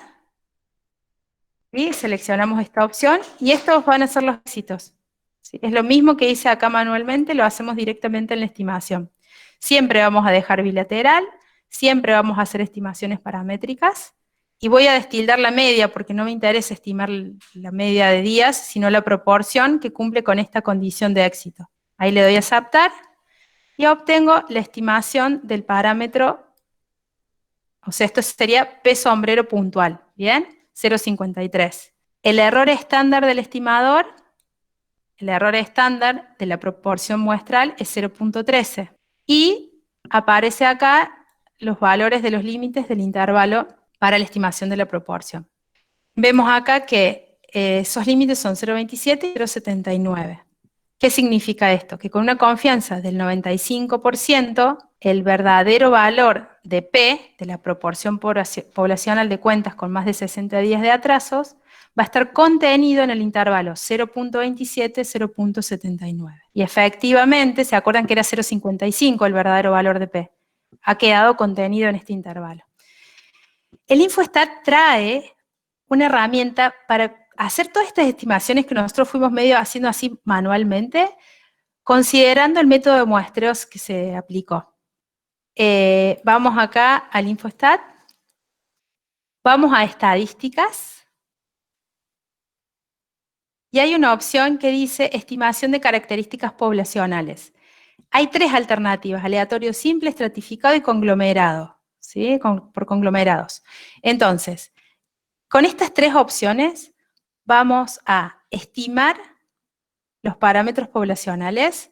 y seleccionamos esta opción, y estos van a ser los éxitos. ¿Sí? Es lo mismo que hice acá manualmente, lo hacemos directamente en la estimación. Siempre vamos a dejar bilateral, siempre vamos a hacer estimaciones paramétricas, y voy a destildar la media, porque no me interesa estimar la media de días, sino la proporción que cumple con esta condición de éxito. Ahí le doy a aceptar, y obtengo la estimación del parámetro, o sea, esto sería P sombrero puntual, ¿bien? 0,53. El error estándar del estimador, el error estándar de la proporción muestral es 0,13. Y aparece acá los valores de los límites del intervalo para la estimación de la proporción. Vemos acá que esos límites son 0,27 y 0,79. ¿Qué significa esto? Que con una confianza del 95%, el verdadero valor de P, de la proporción poblacional de cuentas con más de 60 días de atrasos, va a estar contenido en el intervalo 0,27-0,79. Y efectivamente, ¿se acuerdan que era 0,55 el verdadero valor de P? Ha quedado contenido en este intervalo. El Infostat trae una herramienta para hacer todas estas estimaciones que nosotros fuimos medio haciendo así manualmente, considerando el método de muestreos que se aplicó. Vamos acá al Infostat, vamos a estadísticas, y hay una opción que dice estimación de características poblacionales. Hay 3 alternativas: aleatorio simple, estratificado y conglomerado, ¿sí? Por conglomerados. Entonces, con estas 3 opciones, vamos a estimar los parámetros poblacionales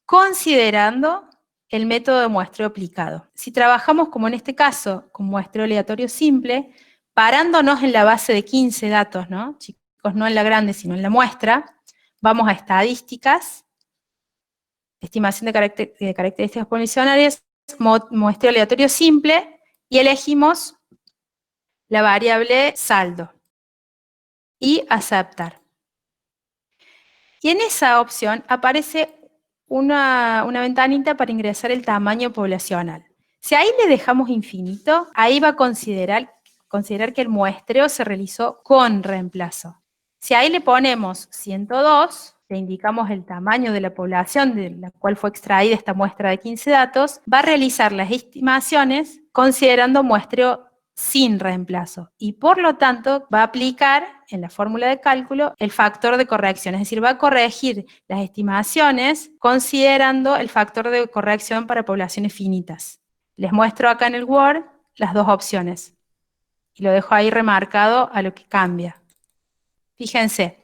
considerando el método de muestreo aplicado. Si trabajamos, como en este caso, con muestreo aleatorio simple, parándonos en la base de 15 datos, ¿no? Chicos, no en la grande, sino en la muestra, vamos a estadísticas, estimación de características poblacionales, muestreo aleatorio simple, y elegimos la variable saldo. Y aceptar. Y en esa opción aparece una ventanita para ingresar el tamaño poblacional. Si ahí le dejamos infinito, ahí va a considerar que el muestreo se realizó con reemplazo. Si ahí le ponemos 102, le indicamos el tamaño de la población de la cual fue extraída esta muestra de 15 datos, va a realizar las estimaciones considerando muestreo sin reemplazo, y por lo tanto va a aplicar en la fórmula de cálculo el factor de corrección, es decir, va a corregir las estimaciones considerando el factor de corrección para poblaciones finitas. Les muestro acá en el Word las 2 opciones, y lo dejo ahí remarcado a lo que cambia. Fíjense,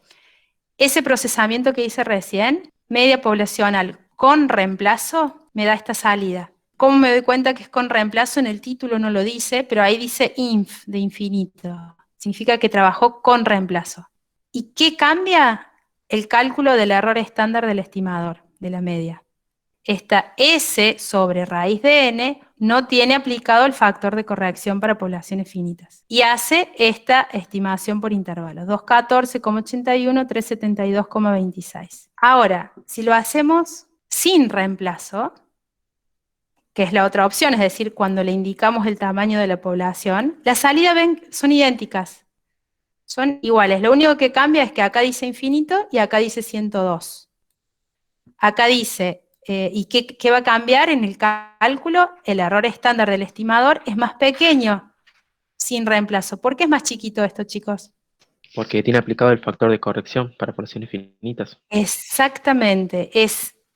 ese procesamiento que hice recién, media poblacional con reemplazo, me da esta salida. ¿Cómo me doy cuenta que es con reemplazo? En el título no lo dice, pero ahí dice inf, de infinito. Significa que trabajó con reemplazo. ¿Y qué cambia? El cálculo del error estándar del estimador, de la media. Esta S sobre raíz de n no tiene aplicado el factor de corrección para poblaciones finitas. Y hace esta estimación por intervalos. 214,81, 372,26. Ahora, si lo hacemos sin reemplazo, que es la otra opción, es decir, cuando le indicamos el tamaño de la población, las salidas son idénticas. Son iguales. Lo único que cambia es que acá dice infinito y acá dice 102. Acá dice... ¿y qué va a cambiar en el cálculo? El error estándar del estimador es más pequeño sin reemplazo. ¿Por qué es más chiquito esto, chicos? Porque tiene aplicado el factor de corrección para poblaciones finitas. Exactamente.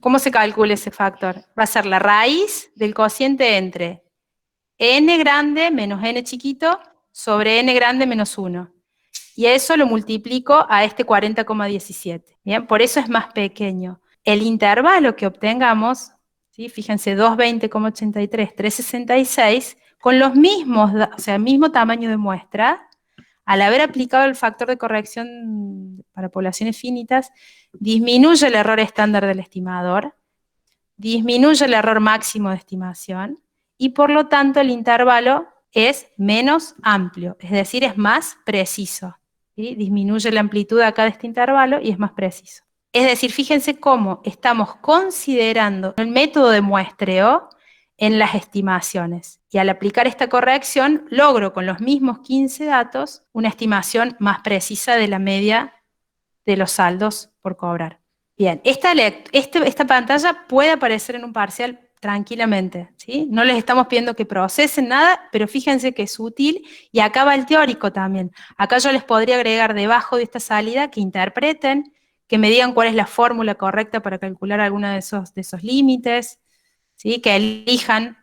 ¿Cómo se calcula ese factor? Va a ser la raíz del cociente entre n grande menos n chiquito sobre n grande menos 1. Y eso lo multiplico a este 40,17. Bien, por eso es más pequeño. El intervalo que obtengamos, ¿sí? Fíjense, 220,83, 366, con los mismos, o sea, mismo tamaño de muestra, al haber aplicado el factor de corrección para poblaciones finitas, disminuye el error estándar del estimador, disminuye el error máximo de estimación, y por lo tanto el intervalo es menos amplio, es decir, es más preciso. ¿Sí? Disminuye la amplitud acá de este intervalo y es más preciso. Es decir, fíjense cómo estamos considerando el método de muestreo en las estimaciones. Y al aplicar esta corrección, logro con los mismos 15 datos una estimación más precisa de la media de los saldos por cobrar. Bien, esta pantalla puede aparecer en un parcial tranquilamente, ¿sí? No les estamos pidiendo que procesen nada, pero fíjense que es útil, y acá va el teórico también. Acá yo les podría agregar debajo de esta salida que interpreten, que me digan cuál es la fórmula correcta para calcular alguno de esos límites, ¿sí? Que elijan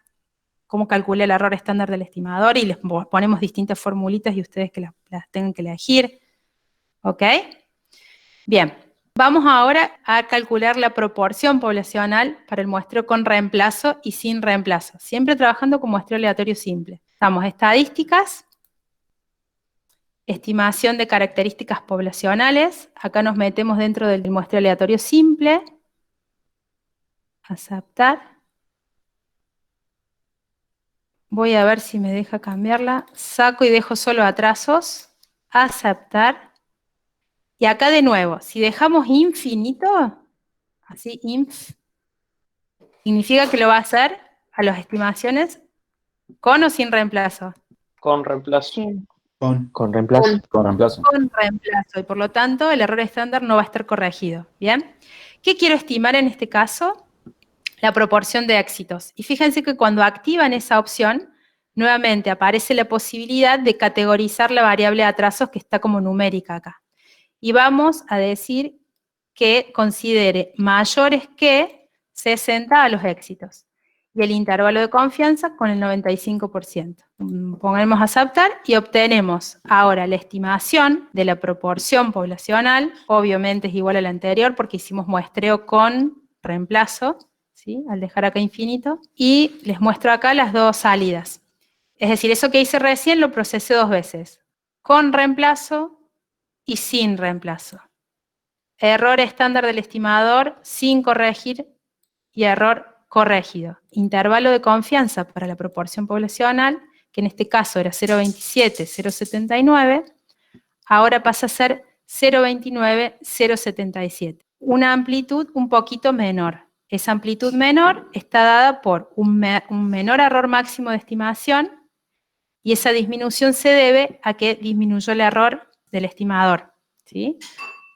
cómo calcula el error estándar del estimador y les ponemos distintas formulitas y ustedes que las tengan que elegir. ¿Ok? Bien, vamos ahora a calcular la proporción poblacional para el muestreo con reemplazo y sin reemplazo, siempre trabajando con muestreo aleatorio simple. Estamos estadísticas, estimación de características poblacionales, acá nos metemos dentro del muestreo aleatorio simple, aceptar, voy a ver si me deja cambiarla, saco y dejo solo atrasos, aceptar, y acá de nuevo, si dejamos infinito, así inf, significa que lo va a hacer a las estimaciones con o sin reemplazo. Con reemplazo. Con reemplazo. Con reemplazo. Con reemplazo, y por lo tanto el error estándar no va a estar corregido. ¿Bien? ¿Qué quiero estimar en este caso? La proporción de éxitos. Y fíjense que cuando activan esa opción, nuevamente aparece la posibilidad de categorizar la variable de atrasos que está como numérica acá. Y vamos a decir que considere mayores que 60 a los éxitos. Y el intervalo de confianza con el 95%. Ponemos a aceptar y obtenemos ahora la estimación de la proporción poblacional, obviamente es igual a la anterior porque hicimos muestreo con reemplazo, ¿sí? Al dejar acá infinito, y les muestro acá las dos salidas. Es decir, eso que hice recién lo procesé dos veces, con reemplazo y sin reemplazo. Error estándar del estimador sin corregir y error corregido. Intervalo de confianza para la proporción poblacional, que en este caso era 0,27, 0,79, ahora pasa a ser 0,29, 0,77. Una amplitud un poquito menor. Esa amplitud menor está dada por un menor error máximo de estimación, y esa disminución se debe a que disminuyó el error del estimador, ¿sí?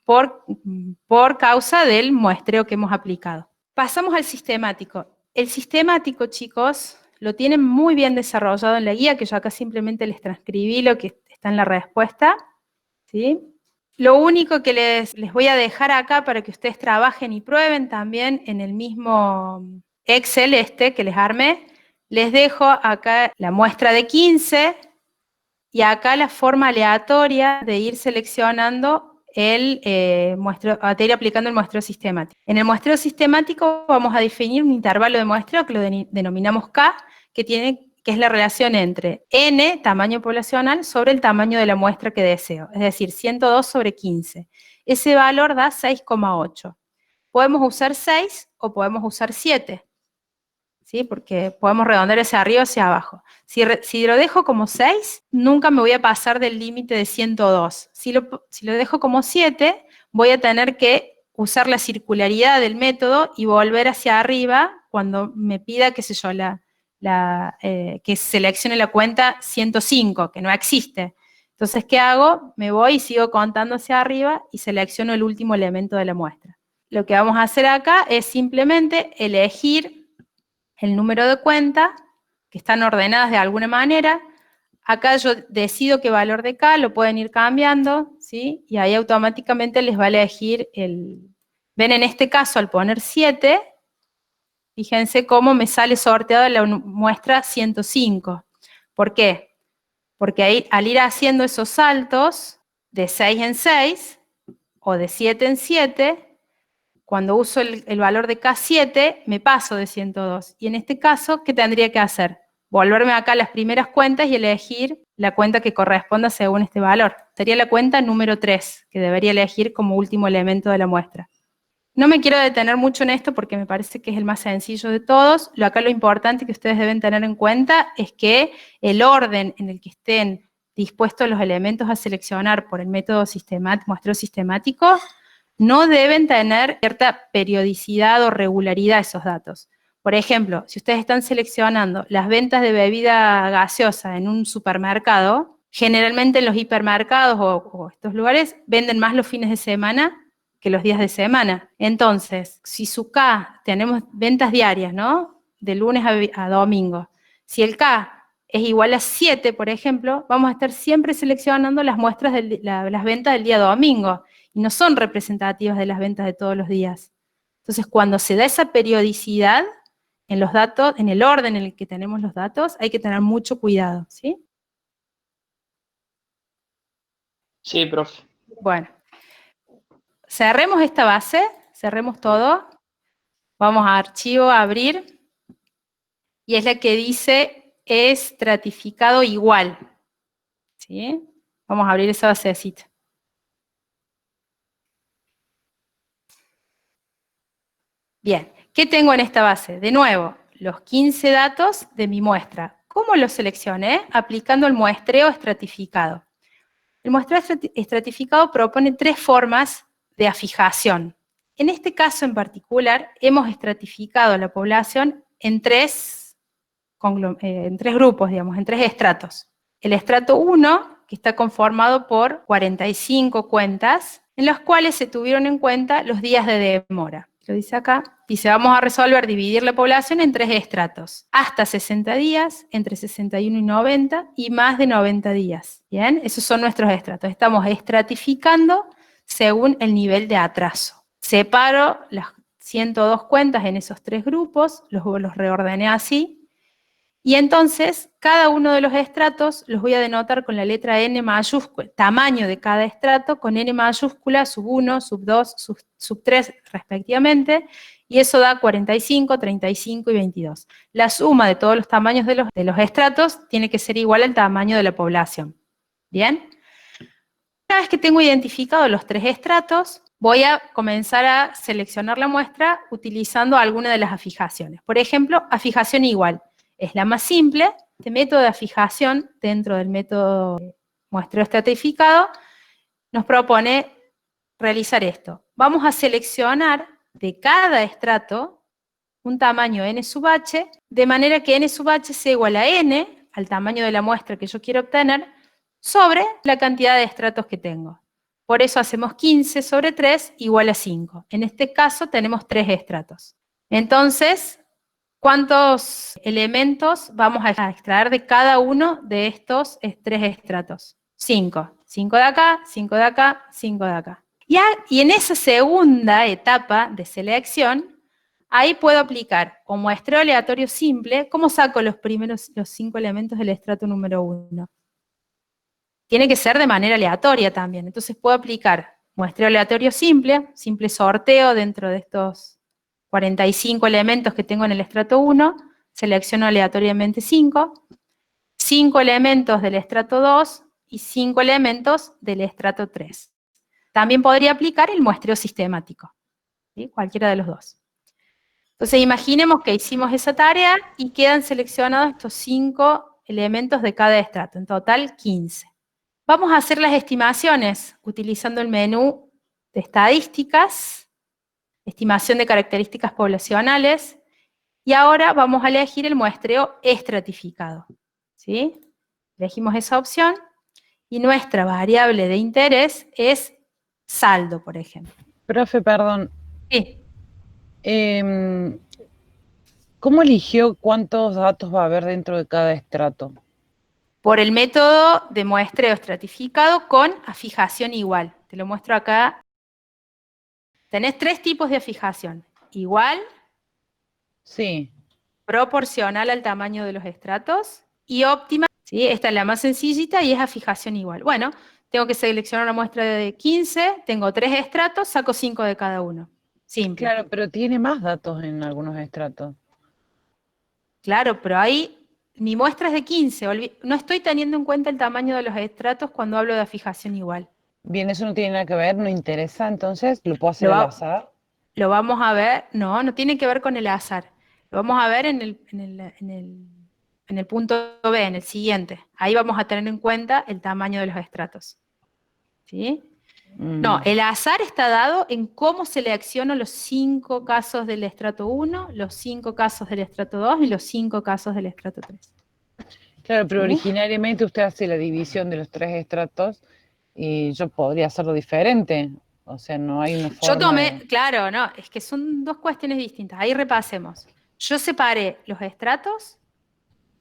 Por causa del muestreo que hemos aplicado. Pasamos al sistemático. El sistemático, chicos, lo tienen muy bien desarrollado en la guía, que yo acá simplemente les transcribí lo que está en la respuesta, ¿sí? Lo único que les voy a dejar acá para que ustedes trabajen y prueben también en el mismo Excel que les armé, les dejo acá la muestra de 15 y acá la forma aleatoria de ir seleccionando a ir aplicando el muestreo sistemático. En el muestreo sistemático vamos a definir un intervalo de muestreo que lo denominamos K, que es la relación entre N, tamaño poblacional, sobre el tamaño de la muestra que deseo, es decir, 102 sobre 15. Ese valor da 6,8. Podemos usar 6 o podemos usar 7, ¿sí? Porque podemos redondear hacia arriba o hacia abajo. Si lo dejo como 6, nunca me voy a pasar del límite de 102. Si lo dejo como 7, voy a tener que usar la circularidad del método y volver hacia arriba cuando me pida, qué sé yo, que seleccione la cuenta 105, que no existe. Entonces, ¿qué hago? Me voy y sigo contando hacia arriba y selecciono el último elemento de la muestra. Lo que vamos a hacer acá es simplemente elegir el número de cuenta, que están ordenadas de alguna manera. Acá yo decido qué valor de K, lo pueden ir cambiando, ¿sí? Y ahí automáticamente les va a elegir Ven, en este caso, al poner 7, fíjense cómo me sale sorteada la muestra 105. ¿Por qué? Porque ahí, al ir haciendo esos saltos de 6 en 6, o de 7 en 7, cuando uso el valor de K7, me paso de 102. Y en este caso, ¿qué tendría que hacer? Volverme acá a las primeras cuentas y elegir la cuenta que corresponda según este valor. Sería la cuenta número 3, que debería elegir como último elemento de la muestra. No me quiero detener mucho en esto porque me parece que es el más sencillo de todos. Acá lo importante que ustedes deben tener en cuenta es que el orden en el que estén dispuestos los elementos a seleccionar por el método muestreo sistemático no deben tener cierta periodicidad o regularidad esos datos. Por ejemplo, si ustedes están seleccionando las ventas de bebida gaseosa en un supermercado, generalmente en los hipermercados o estos lugares venden más los fines de semana que los días de semana. Entonces, si su K, tenemos ventas diarias, ¿no? De lunes a domingo. Si el K es igual a 7, por ejemplo, vamos a estar siempre seleccionando las muestras las ventas del día domingo, y no son representativas de las ventas de todos los días. Entonces, cuando se da esa periodicidad en los datos, en el orden en el que tenemos los datos, hay que tener mucho cuidado, ¿sí? Sí, profe. Bueno. Cerremos esta base, cerremos todo. Vamos a archivo, a abrir. Y es la que dice estratificado igual. ¿Sí? Vamos a abrir esa basecita. Bien, ¿qué tengo en esta base? De nuevo, los 15 datos de mi muestra. ¿Cómo los seleccioné? Aplicando el muestreo estratificado. El muestreo estratificado propone 3 formas de afijación. En este caso en particular, hemos estratificado la población en 3 grupos, digamos, en 3 estratos. El estrato 1, que está conformado por 45 cuentas, en las cuales se tuvieron en cuenta los días de demora. Lo dice acá. Dice, vamos a dividir la población en 3 estratos. Hasta 60 días, entre 61 y 90, y más de 90 días. ¿Bien? Esos son nuestros estratos. Estamos estratificando según el nivel de atraso. Separo las 102 cuentas en esos 3 grupos, los reordené así, y entonces cada uno de los estratos los voy a denotar con la letra N mayúscula, tamaño de cada estrato, con N mayúscula, sub 1, sub 2, sub 3 respectivamente, y eso da 45, 35 y 22. La suma de todos los tamaños de los estratos tiene que ser igual al tamaño de la población. ¿Bien? Una vez que tengo identificados los 3 estratos, voy a comenzar a seleccionar la muestra utilizando alguna de las afijaciones. Por ejemplo, afijación igual. Es la más simple. Este método de afijación, dentro del método muestreo estratificado, nos propone realizar esto. Vamos a seleccionar de cada estrato un tamaño n sub h, de manera que n sub h sea igual a n, al tamaño de la muestra que yo quiero obtener, sobre la cantidad de estratos que tengo. Por eso hacemos 15 sobre 3 igual a 5. En este caso tenemos 3 estratos. Entonces, ¿cuántos elementos vamos a extraer de cada uno de estos 3 estratos? 5. 5 de acá, 5 de acá, 5 de acá. Y en esa segunda etapa de selección, ahí puedo aplicar o muestreo aleatorio simple. ¿Cómo saco los 5 elementos del estrato número 1? Tiene que ser de manera aleatoria también. Entonces puedo aplicar muestreo aleatorio simple, simple sorteo dentro de estos 45 elementos que tengo en el estrato 1, selecciono aleatoriamente 5, 5 elementos del estrato 2 y 5 elementos del estrato 3. También podría aplicar el muestreo sistemático, ¿sí? Cualquiera de los dos. Entonces imaginemos que hicimos esa tarea y quedan seleccionados estos 5 elementos de cada estrato, en total 15. Vamos a hacer las estimaciones utilizando el menú de estadísticas, estimación de características poblacionales, y ahora vamos a elegir el muestreo estratificado, ¿sí? Elegimos esa opción, y nuestra variable de interés es saldo, por ejemplo. Profe, perdón. Sí. ¿Cómo eligió cuántos datos va a haber dentro de cada estrato? Por el método de muestreo estratificado con afijación igual. Te lo muestro acá. Tenés 3 tipos de afijación. Igual, sí, proporcional al tamaño de los estratos, y óptima. ¿Sí? Esta es la más sencillita y es afijación igual. Bueno, tengo que seleccionar una muestra de 15, tengo 3 estratos, saco 5 de cada uno. Simple. Claro, pero tiene más datos en algunos estratos. Claro, pero ahí mi muestra es de 15. No estoy teniendo en cuenta el tamaño de los estratos cuando hablo de afijación igual. Bien, eso no tiene nada que ver, no interesa, entonces, ¿lo puedo hacer al azar? Lo vamos a ver, no tiene que ver con el azar. Lo vamos a ver en el punto B, en el siguiente. Ahí vamos a tener en cuenta el tamaño de los estratos. ¿Sí? No, el azar está dado en cómo selecciono los 5 casos del estrato 1, los 5 casos del estrato 2 y los 5 casos del estrato 3. Claro, pero originariamente usted hace la división de los 3 estratos y yo podría hacerlo diferente. O sea, no hay una forma. Yo tomé, claro, no, es que son 2 cuestiones distintas. Ahí repasemos. Yo separé los estratos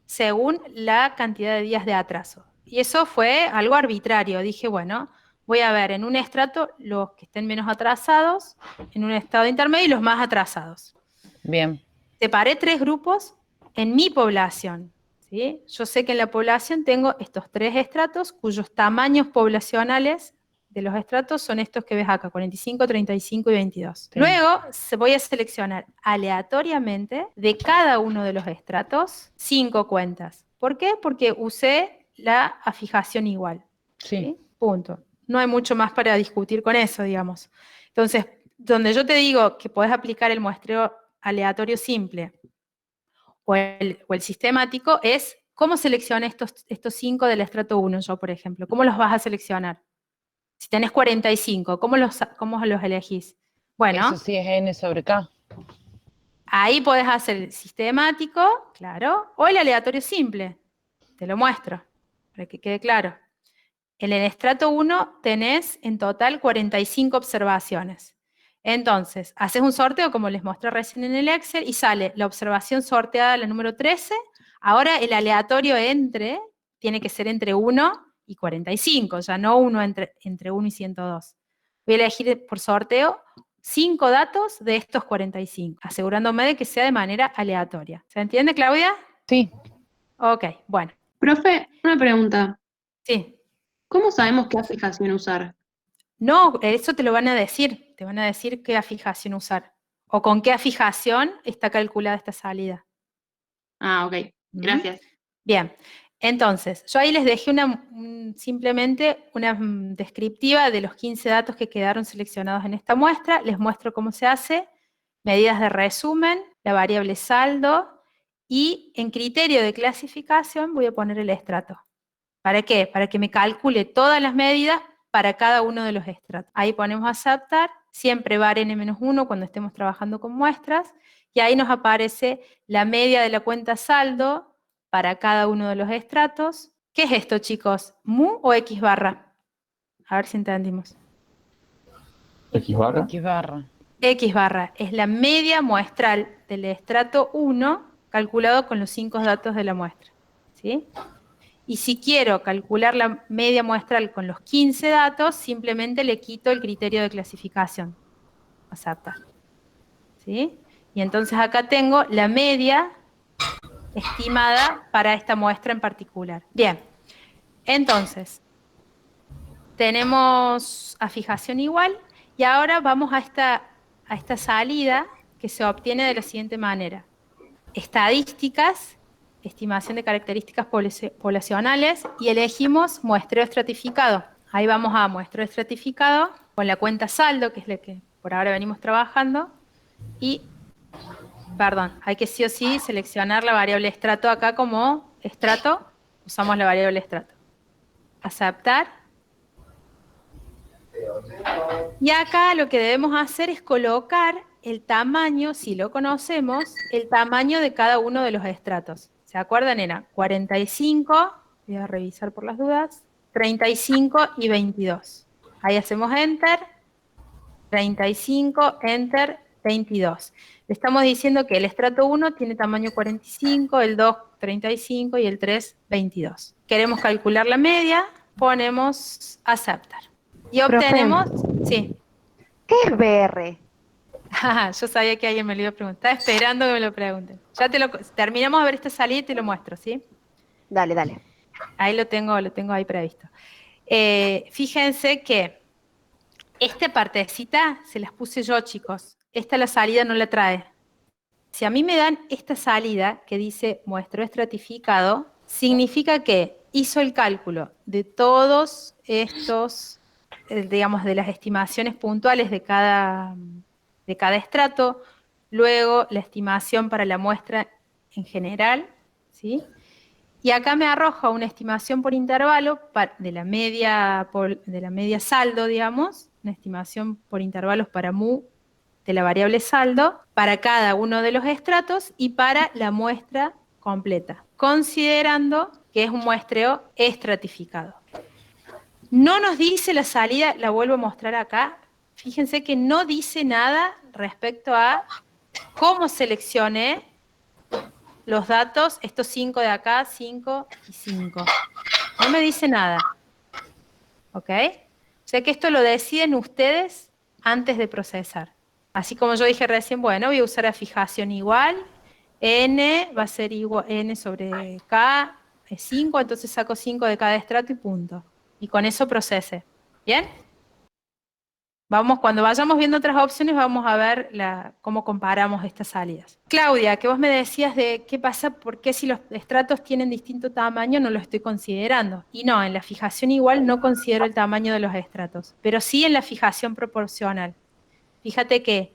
según la cantidad de días de atraso. Y eso fue algo arbitrario. Dije, bueno, voy a ver en un estrato los que estén menos atrasados, en un estado intermedio y los más atrasados. Bien. Separé 3 grupos en mi población. ¿Sí? Yo sé que en la población tengo estos 3 estratos cuyos tamaños poblacionales de los estratos son estos que ves acá, 45, 35 y 22. Sí. Luego voy a seleccionar aleatoriamente de cada uno de los estratos 5 cuentas. ¿Por qué? Porque usé la afijación igual. Sí. ¿Sí? Punto. No hay mucho más para discutir con eso, digamos. Entonces, donde yo te digo que podés aplicar el muestreo aleatorio simple o el sistemático es cómo selecciono estos 5 del estrato 1 yo, por ejemplo. ¿Cómo los vas a seleccionar? Si tenés 45, ¿cómo los elegís? Bueno. Eso sí es N sobre K. Ahí podés hacer el sistemático, claro, o el aleatorio simple. Te lo muestro, para que quede claro. En el estrato 1 tenés en total 45 observaciones. Entonces, haces un sorteo como les mostré recién en el Excel y sale la observación sorteada, la número 13. Ahora el aleatorio tiene que ser entre 1 y 45, ya no uno entre 1 y 102. Voy a elegir por sorteo 5 datos de estos 45, asegurándome de que sea de manera aleatoria. ¿Se entiende, Claudia? Sí. Ok, bueno. Profe, una pregunta. Sí. ¿Cómo sabemos qué afijación usar? No, eso te lo van a decir. Te van a decir qué afijación usar. O con qué afijación está calculada esta salida. Ah, ok. Gracias. Bien. Entonces, yo ahí les dejé simplemente una descriptiva de los 15 datos que quedaron seleccionados en esta muestra. Les muestro cómo se hace. Medidas de resumen, la variable saldo, y en criterio de clasificación voy a poner el estrato. ¿Para qué? Para que me calcule todas las medidas para cada uno de los estratos. Ahí ponemos aceptar, siempre var n-1 cuando estemos trabajando con muestras, y ahí nos aparece la media de la cuenta saldo para cada uno de los estratos. ¿Qué es esto, chicos? ¿Mu o X barra? A ver si entendimos. X barra. X barra. X barra es la media muestral del estrato 1 calculado con los 5 datos de la muestra. ¿Sí? Y si quiero calcular la media muestral con los 15 datos, simplemente le quito el criterio de clasificación. Aceptar. ¿Sí? Y entonces acá tengo la media estimada para esta muestra en particular. Bien, entonces, tenemos a fijación igual, y ahora vamos a esta salida que se obtiene de la siguiente manera. Estadísticas, estimación de características poblacionales, y elegimos muestreo estratificado. Ahí vamos a muestreo estratificado con la cuenta saldo, que es la que por ahora venimos trabajando, y, perdón, hay que sí o sí seleccionar la variable estrato acá como estrato, usamos la variable estrato. Aceptar. Y acá lo que debemos hacer es colocar el tamaño, si lo conocemos, el tamaño de cada uno de los estratos. ¿Se acuerdan? Era 45, voy a revisar por las dudas, 35 y 22. Ahí hacemos Enter, 35, Enter, 22. Le estamos diciendo que el estrato 1 tiene tamaño 45, el 2 35 y el 3 22. Queremos calcular la media, ponemos Aceptar. Y obtenemos... Sí. ¿Qué es BR? Yo sabía que alguien me lo iba a preguntar, estaba esperando que me lo pregunten. Ya terminamos de ver esta salida y te lo muestro, ¿sí? Dale, dale. Ahí lo tengo ahí previsto. Fíjense que esta partecita se las puse yo, chicos. Esta la salida no la trae. Si a mí me dan esta salida que dice muestreo estratificado, significa que hizo el cálculo de todos estos, digamos, de las estimaciones puntuales de cada estrato, luego la estimación para la muestra en general, ¿sí? Y acá me arroja una estimación por intervalo de la media saldo, digamos, una estimación por intervalos para mu de la variable saldo, para cada uno de los estratos y para la muestra completa, considerando que es un muestreo estratificado. No nos dice la salida, la vuelvo a mostrar acá. Fíjense que no dice nada respecto a cómo seleccioné los datos, estos 5 de acá, 5 y 5. No me dice nada. ¿Ok? O sea que esto lo deciden ustedes antes de procesar. Así como yo dije recién, bueno, voy a usar a fijación igual, n va a ser igual, n sobre k es 5, entonces saco 5 de cada estrato y punto. Y con eso procese. ¿Bien? Cuando vayamos viendo otras opciones, vamos a ver cómo comparamos estas salidas. Claudia, que vos me decías de qué pasa, por qué si los estratos tienen distinto tamaño no lo estoy considerando. Y no, en la fijación igual no considero el tamaño de los estratos, pero sí en la fijación proporcional. Fíjate que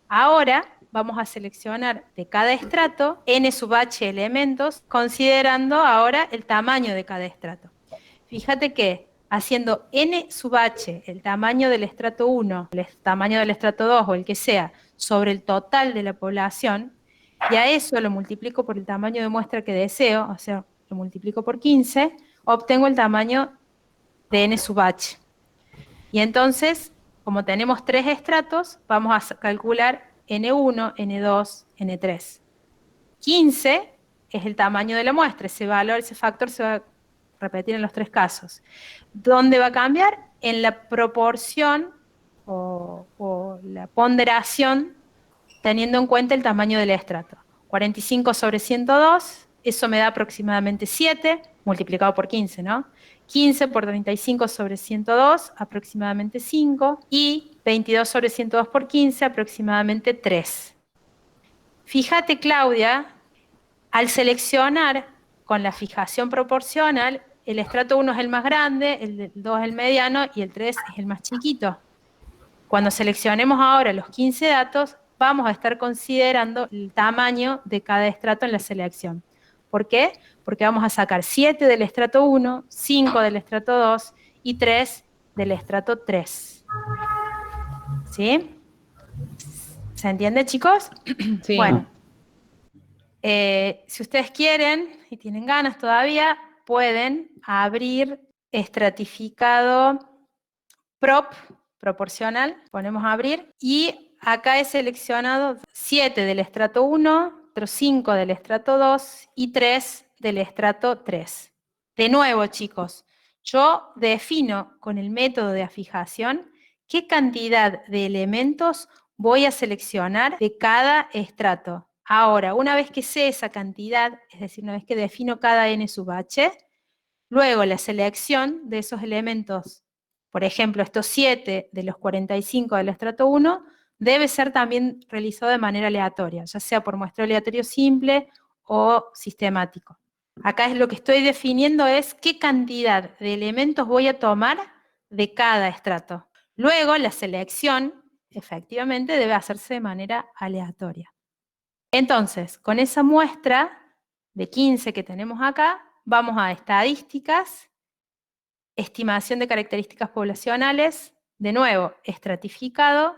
ahora vamos a seleccionar de cada estrato n sub h elementos, considerando ahora el tamaño de cada estrato. Fíjate que haciendo n sub h, el tamaño del estrato 1, el tamaño del estrato 2 o el que sea, sobre el total de la población, y a eso lo multiplico por el tamaño de muestra que deseo, o sea, lo multiplico por 15, obtengo el tamaño de n sub h. Y entonces, como tenemos 3 estratos, vamos a calcular n1, n2, n3. 15 es el tamaño de la muestra, ese valor, ese factor se va a repetir en los 3 casos. ¿Dónde va a cambiar? En la proporción o la ponderación teniendo en cuenta el tamaño del estrato. 45 sobre 102, eso me da aproximadamente 7, multiplicado por 15, ¿no? 15 por 35 sobre 102, aproximadamente 5, y 22 sobre 102 por 15, aproximadamente 3. Fíjate, Claudia, al seleccionar con la fijación proporcional, el estrato 1 es el más grande, el 2 es el mediano y el 3 es el más chiquito. Cuando seleccionemos ahora los 15 datos, vamos a estar considerando el tamaño de cada estrato en la selección. ¿Por qué? Porque vamos a sacar 7 del estrato 1, 5 del estrato 2 y 3 del estrato 3. ¿Sí? ¿Se entiende, chicos? Sí. Bueno. Si ustedes quieren y tienen ganas todavía, pueden abrir estratificado proporcional, ponemos a abrir, y acá he seleccionado 7 del estrato 1, otros 5 del estrato 2 y 3 del estrato 3. De nuevo, chicos, yo defino con el método de afijación qué cantidad de elementos voy a seleccionar de cada estrato. Ahora, una vez que sé esa cantidad, es decir, una vez que defino cada n sub h, luego la selección de esos elementos por ejemplo, estos 7 de los 45 del estrato 1, debe ser también realizado de manera aleatoria, ya sea por muestreo aleatorio simple o sistemático. Acá es lo que estoy definiendo es qué cantidad de elementos voy a tomar de cada estrato. Luego, la selección, efectivamente, debe hacerse de manera aleatoria. Entonces, con esa muestra de 15 que tenemos acá, vamos a estadísticas, estimación de características poblacionales, de nuevo, estratificado,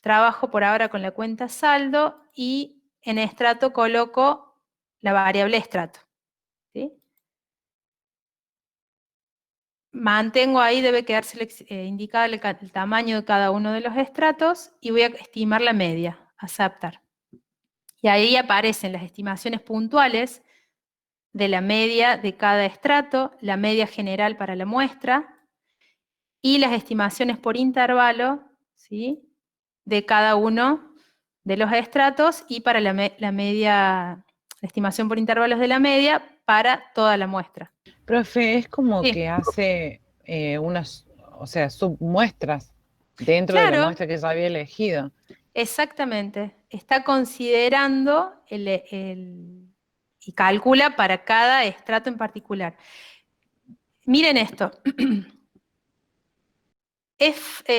trabajo por ahora con la cuenta saldo, y en estrato coloco la variable estrato. ¿Sí? Mantengo ahí, debe quedar indicado el tamaño de cada uno de los estratos, y voy a estimar la media, aceptar. Y ahí aparecen las estimaciones puntuales de la media de cada estrato, la media general para la muestra, y las estimaciones por intervalo, ¿sí?, de cada uno de los estratos, y para la media, la estimación por intervalos de la media para toda la muestra. Profe, es como Sí. que hace unas, o sea, submuestras dentro de la Claro. muestra que ya había elegido. Exactamente. Está considerando y calcula para cada estrato en particular. Miren esto.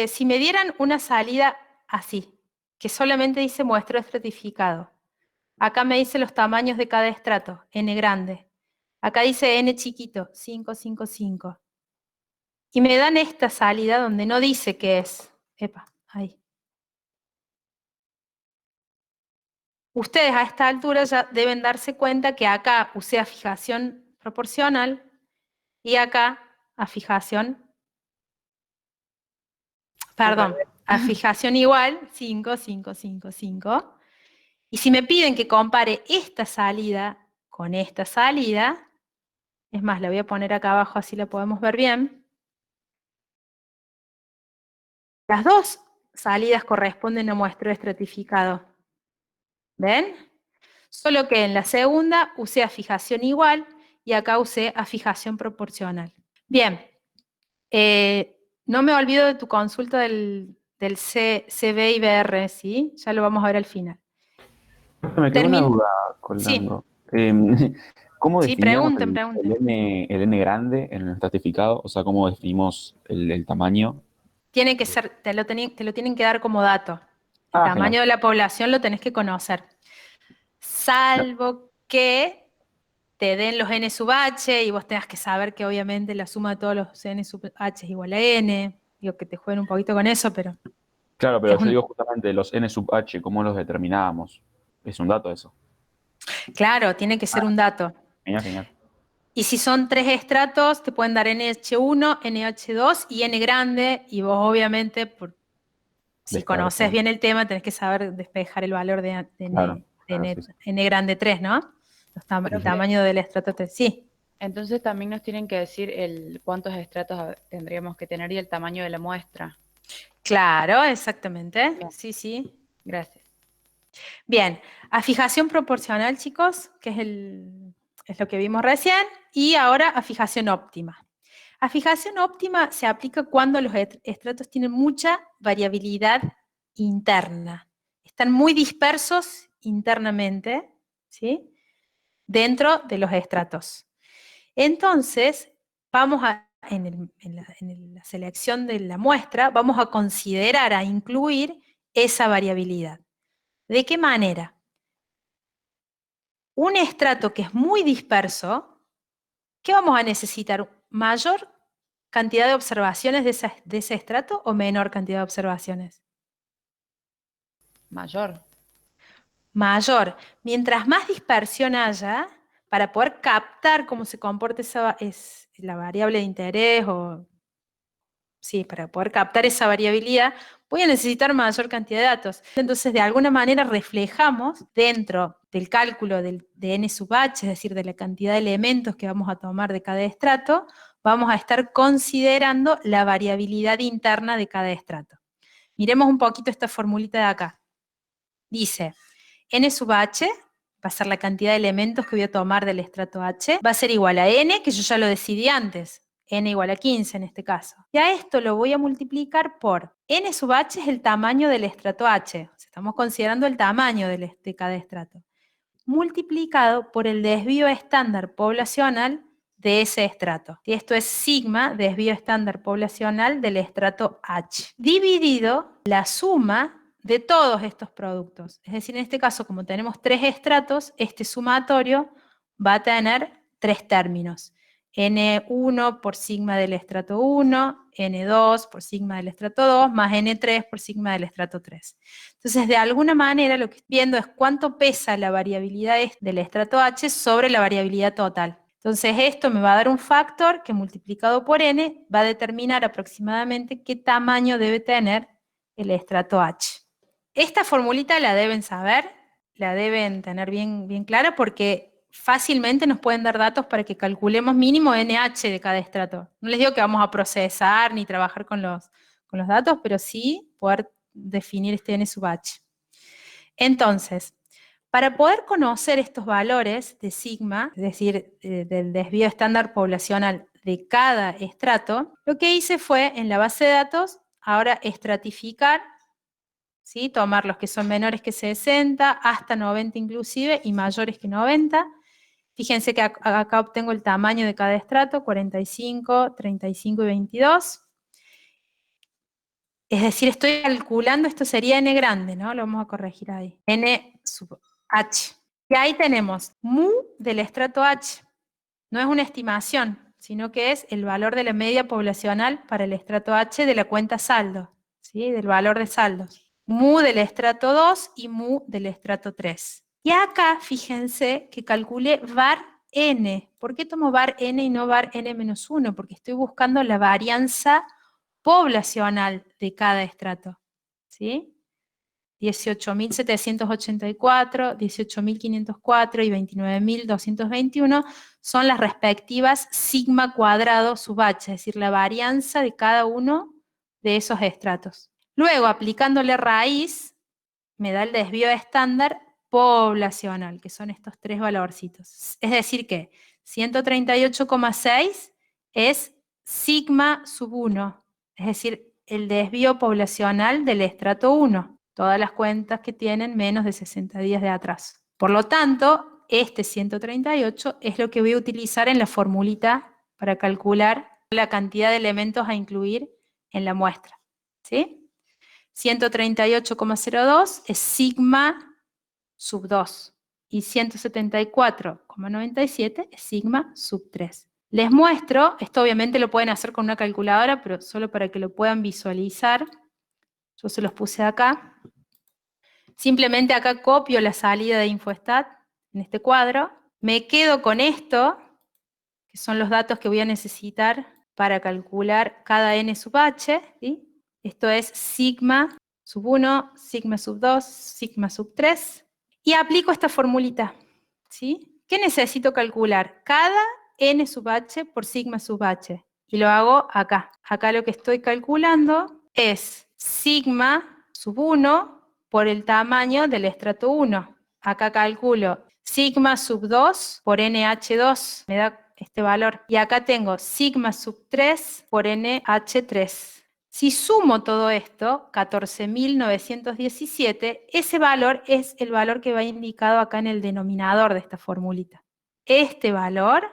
Si me dieran una salida así, que solamente dice muestreo estratificado, acá me dice los tamaños de cada estrato, n grande. Acá dice n chiquito, 5, 5, 5. Y me dan esta salida donde no dice qué es. Epa, ahí. Ustedes a esta altura ya deben darse cuenta que acá usé afijación proporcional y acá afijación, perdón, afijación igual, 5, 5, 5, 5. Y si me piden que compare esta salida con esta salida, es más, la voy a poner acá abajo así la podemos ver bien. Las dos salidas corresponden a muestreo estratificado. ¿Ven? Solo que en la segunda usé afijación igual y acá usé afijación proporcional. Bien, no me olvido de tu consulta del CB y BR, ¿sí? Ya lo vamos a ver al final. Me quedó una duda colgando. Sí. ¿Cómo Sí, definíamos pregunten. el N grande en el estratificado? O sea, ¿cómo definimos el tamaño? Tiene que ser, te lo tienen que dar como dato. El tamaño genial. de la población lo tenés que conocer. Salvo que te den los n sub h y vos tengas que saber que obviamente la suma de todos los n sub h es igual a n. Digo que te jueguen un poquito con eso, pero... Claro, pero yo digo justamente los n sub h, ¿cómo los determinábamos? Es un dato eso. Claro, tiene que ser un dato. Genial, genial. Y si son 3 estratos, te pueden dar NH1, NH2 y N grande, y vos obviamente, si conoces bien el tema, tenés que saber despejar el valor de N grande 3, ¿no? El tamaño del estrato 3, sí. Entonces también nos tienen que decir cuántos estratos tendríamos que tener y el tamaño de la muestra. Claro, exactamente. Bien. Sí, sí. Gracias. Bien, afijación proporcional, chicos, que es lo que vimos recién, y ahora afijación óptima. Afijación óptima se aplica cuando los estratos tienen mucha variabilidad interna. Están muy dispersos internamente, ¿sí?, dentro de los estratos. Entonces, en la selección de la muestra, vamos a considerar, a incluir esa variabilidad. ¿De qué manera? Un estrato que es muy disperso, ¿qué vamos a necesitar? ¿Mayor cantidad de observaciones de ese estrato o menor cantidad de observaciones? Mayor. Mayor. Mientras más dispersión haya, para poder captar cómo se comporta la variable de interés, para poder captar esa variabilidad, voy a necesitar mayor cantidad de datos. Entonces, de alguna manera reflejamos dentro del cálculo de n sub h, es decir, de la cantidad de elementos que vamos a tomar de cada estrato, vamos a estar considerando la variabilidad interna de cada estrato. Miremos un poquito esta formulita de acá. Dice, n sub h va a ser la cantidad de elementos que voy a tomar del estrato h, va a ser igual a n, que yo ya lo decidí antes, n igual a 15 en este caso. Y a esto lo voy a multiplicar por n sub h es el tamaño del estrato h, o sea, estamos considerando el tamaño de cada estrato, multiplicado por el desvío estándar poblacional de ese estrato. Y esto es sigma, desvío estándar poblacional del estrato H, dividido la suma de todos estos productos. Es decir, en este caso, como tenemos 3 estratos, este sumatorio va a tener 3 términos. N1 por sigma del estrato 1, N2 por sigma del estrato 2, más N3 por sigma del estrato 3. Entonces, de alguna manera, lo que estoy viendo es cuánto pesa la variabilidad del estrato H sobre la variabilidad total. Entonces, esto me va a dar un factor que multiplicado por n va a determinar aproximadamente qué tamaño debe tener el estrato H. Esta formulita la deben saber, la deben tener bien clara porque fácilmente nos pueden dar datos para que calculemos mínimo NH de cada estrato. No les digo que vamos a procesar ni trabajar con los datos, pero sí poder definir este N sub H. Entonces, para poder conocer estos valores de sigma, es decir, del desvío estándar poblacional de cada estrato, lo que hice fue, en la base de datos, ahora estratificar, ¿sí? Tomar los que son menores que 60, hasta 90 inclusive, y mayores que 90. Fíjense que acá obtengo el tamaño de cada estrato, 45, 35 y 22. Es decir, estoy calculando, esto sería n grande, ¿no? Lo vamos a corregir ahí. N sub h. Y ahí tenemos mu del estrato h. No es una estimación, sino que es el valor de la media poblacional para el estrato h de la cuenta saldo, ¿sí? Del valor de saldos. Mu del estrato 2 y mu del estrato 3. Y acá, fíjense que calculé var n. ¿Por qué tomo var n y no var n-1? Porque estoy buscando la varianza poblacional de cada estrato, ¿sí? 18.784, 18.504 y 29.221 son las respectivas sigma cuadrado sub h, es decir, la varianza de cada uno de esos estratos. Luego, aplicándole raíz, me da el desvío estándar poblacional, que son estos 3 valorcitos. Es decir que 138,6 es sigma sub 1, es decir, el desvío poblacional del estrato 1, todas las cuentas que tienen menos de 60 días de atraso. Por lo tanto, este 138 es lo que voy a utilizar en la formulita para calcular la cantidad de elementos a incluir en la muestra, ¿sí? 138,02 es sigma sub 2 y 174,97 es sigma sub 3. Les muestro, esto obviamente lo pueden hacer con una calculadora, pero solo para que lo puedan visualizar. Yo se los puse acá. Simplemente acá copio la salida de Infostat en este cuadro. Me quedo con esto, que son los datos que voy a necesitar para calcular cada n sub h, ¿sí? Esto es sigma sub 1, sigma sub 2, sigma sub 3. Y aplico esta formulita, ¿sí? ¿Qué necesito calcular? Cada n sub h por sigma sub h. Y lo hago acá. Acá lo que estoy calculando es sigma sub 1 por el tamaño del estrato 1. Acá calculo sigma sub 2 por NH2, me da este valor. Y acá tengo sigma sub 3 por NH3. Si sumo todo esto, 14.917, ese valor es el valor que va indicado acá en el denominador de esta formulita. Este valor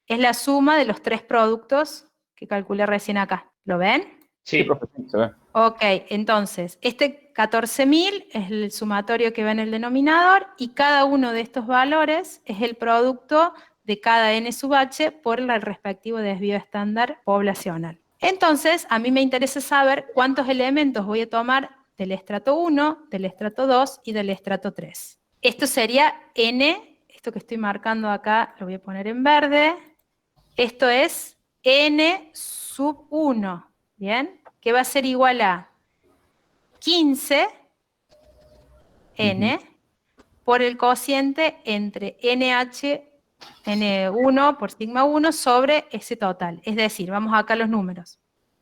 es la suma de los 3 productos que calculé recién acá. ¿Lo ven? Sí, profe, sí, se ve. Ok, entonces, este 14.000 es el sumatorio que va en el denominador y cada uno de estos valores es el producto de cada n sub h por el respectivo desvío estándar poblacional. Entonces, a mí me interesa saber cuántos elementos voy a tomar del estrato 1, del estrato 2 y del estrato 3. Esto sería n, esto que estoy marcando acá lo voy a poner en verde. Esto es n sub 1, ¿bien? Que va a ser igual a 15 n por el cociente entre NH, N1 por sigma 1 sobre ese total. Es decir, vamos acá a los números.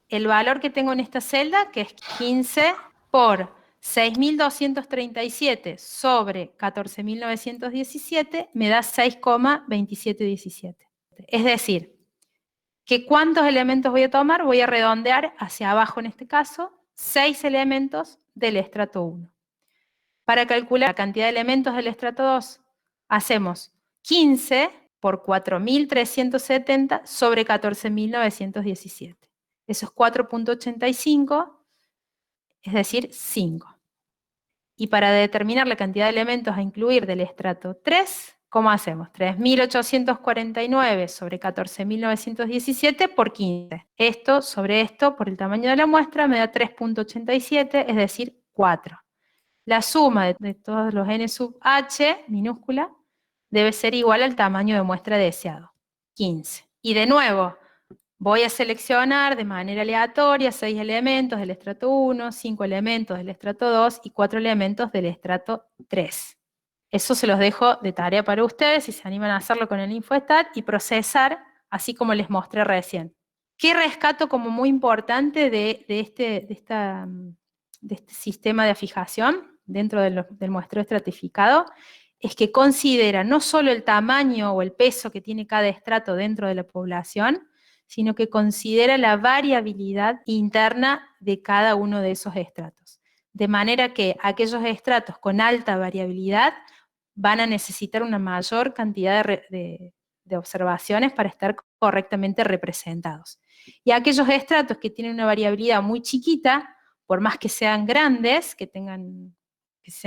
El valor que tengo en esta celda, que es 15 por 6.237 sobre 14.917, me da 6,2717. Es decir, ¿Que cuántos elementos voy a tomar? Voy a redondear hacia abajo en este caso, 6 elementos del estrato 1. Para calcular la cantidad de elementos del estrato 2, hacemos 15 por 4.370 sobre 14.917. Eso es 4.85, es decir, 5. Y para determinar la cantidad de elementos a incluir del estrato 3, ¿cómo hacemos? 3.849 sobre 14.917 por 15. Esto sobre esto, por el tamaño de la muestra, me da 3.87, es decir, 4. La suma de todos los n sub h, minúscula, debe ser igual al tamaño de muestra deseado, 15. Y de nuevo, voy a seleccionar de manera aleatoria 6 elementos del estrato 1, 5 elementos del estrato 2 y 4 elementos del estrato 3. Eso se los dejo de tarea para ustedes, si se animan a hacerlo con el InfoStat, y procesar, así como les mostré recién. ¿Qué rescato como muy importante de este sistema de afijación dentro del muestreo estratificado? Es que considera no solo el tamaño o el peso que tiene cada estrato dentro de la población, sino que considera la variabilidad interna de cada uno de esos estratos. De manera que aquellos estratos con alta variabilidad van a necesitar una mayor cantidad de observaciones para estar correctamente representados. Y aquellos estratos que tienen una variabilidad muy chiquita, por más que sean grandes, que tengan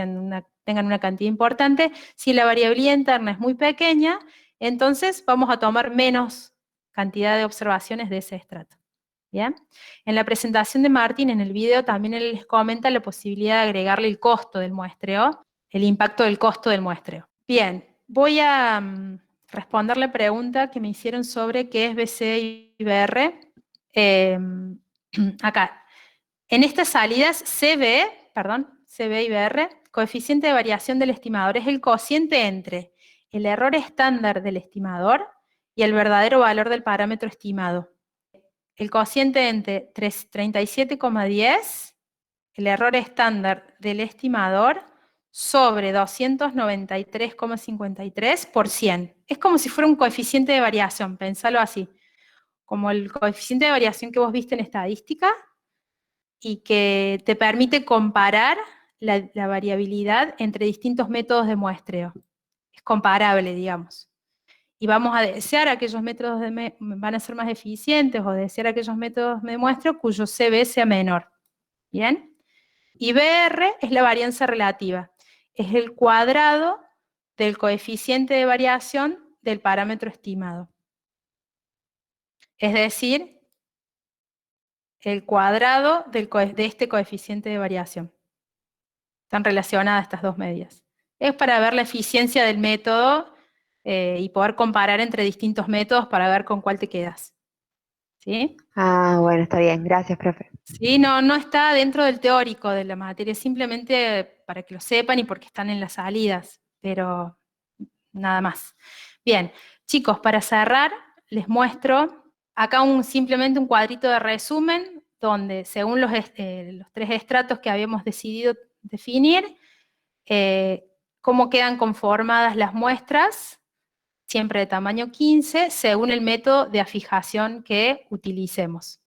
una cantidad importante, si la variabilidad interna es muy pequeña, entonces vamos a tomar menos cantidad de observaciones de ese estrato. ¿Bien? En la presentación de Martín, en el video, también él les comenta la posibilidad de agregarle el costo del muestreo, el impacto del costo del muestreo. Bien, voy a responder la pregunta que me hicieron sobre qué es BC y BR. Acá, en estas salidas, CB y BR, coeficiente de variación del estimador es el cociente entre el error estándar del estimador y el verdadero valor del parámetro estimado. El cociente entre 37,10, el error estándar del estimador, sobre 293,53 por 100. Es como si fuera un coeficiente de variación, pensalo así. Como el coeficiente de variación que vos viste en estadística, y que te permite comparar la variabilidad entre distintos métodos de muestreo. Es comparable, digamos. Y vamos a desear aquellos métodos van a ser más eficientes, o desear aquellos métodos de muestreo cuyo CB sea menor. ¿Bien? Y BR es la varianza relativa. Es el cuadrado del coeficiente de variación del parámetro estimado. Es decir, el cuadrado de este coeficiente de variación. Están relacionadas estas dos medidas. Es para ver la eficiencia del método y poder comparar entre distintos métodos para ver con cuál te quedas. ¿Sí? Ah, bueno, está bien. Gracias, profe. Sí, no está dentro del teórico de la materia, simplemente para que lo sepan y porque están en las salidas, pero nada más. Bien, chicos, para cerrar, les muestro acá simplemente un cuadrito de resumen, donde según los 3 estratos que habíamos decidido definir, cómo quedan conformadas las muestras, siempre de tamaño 15, según el método de afijación que utilicemos.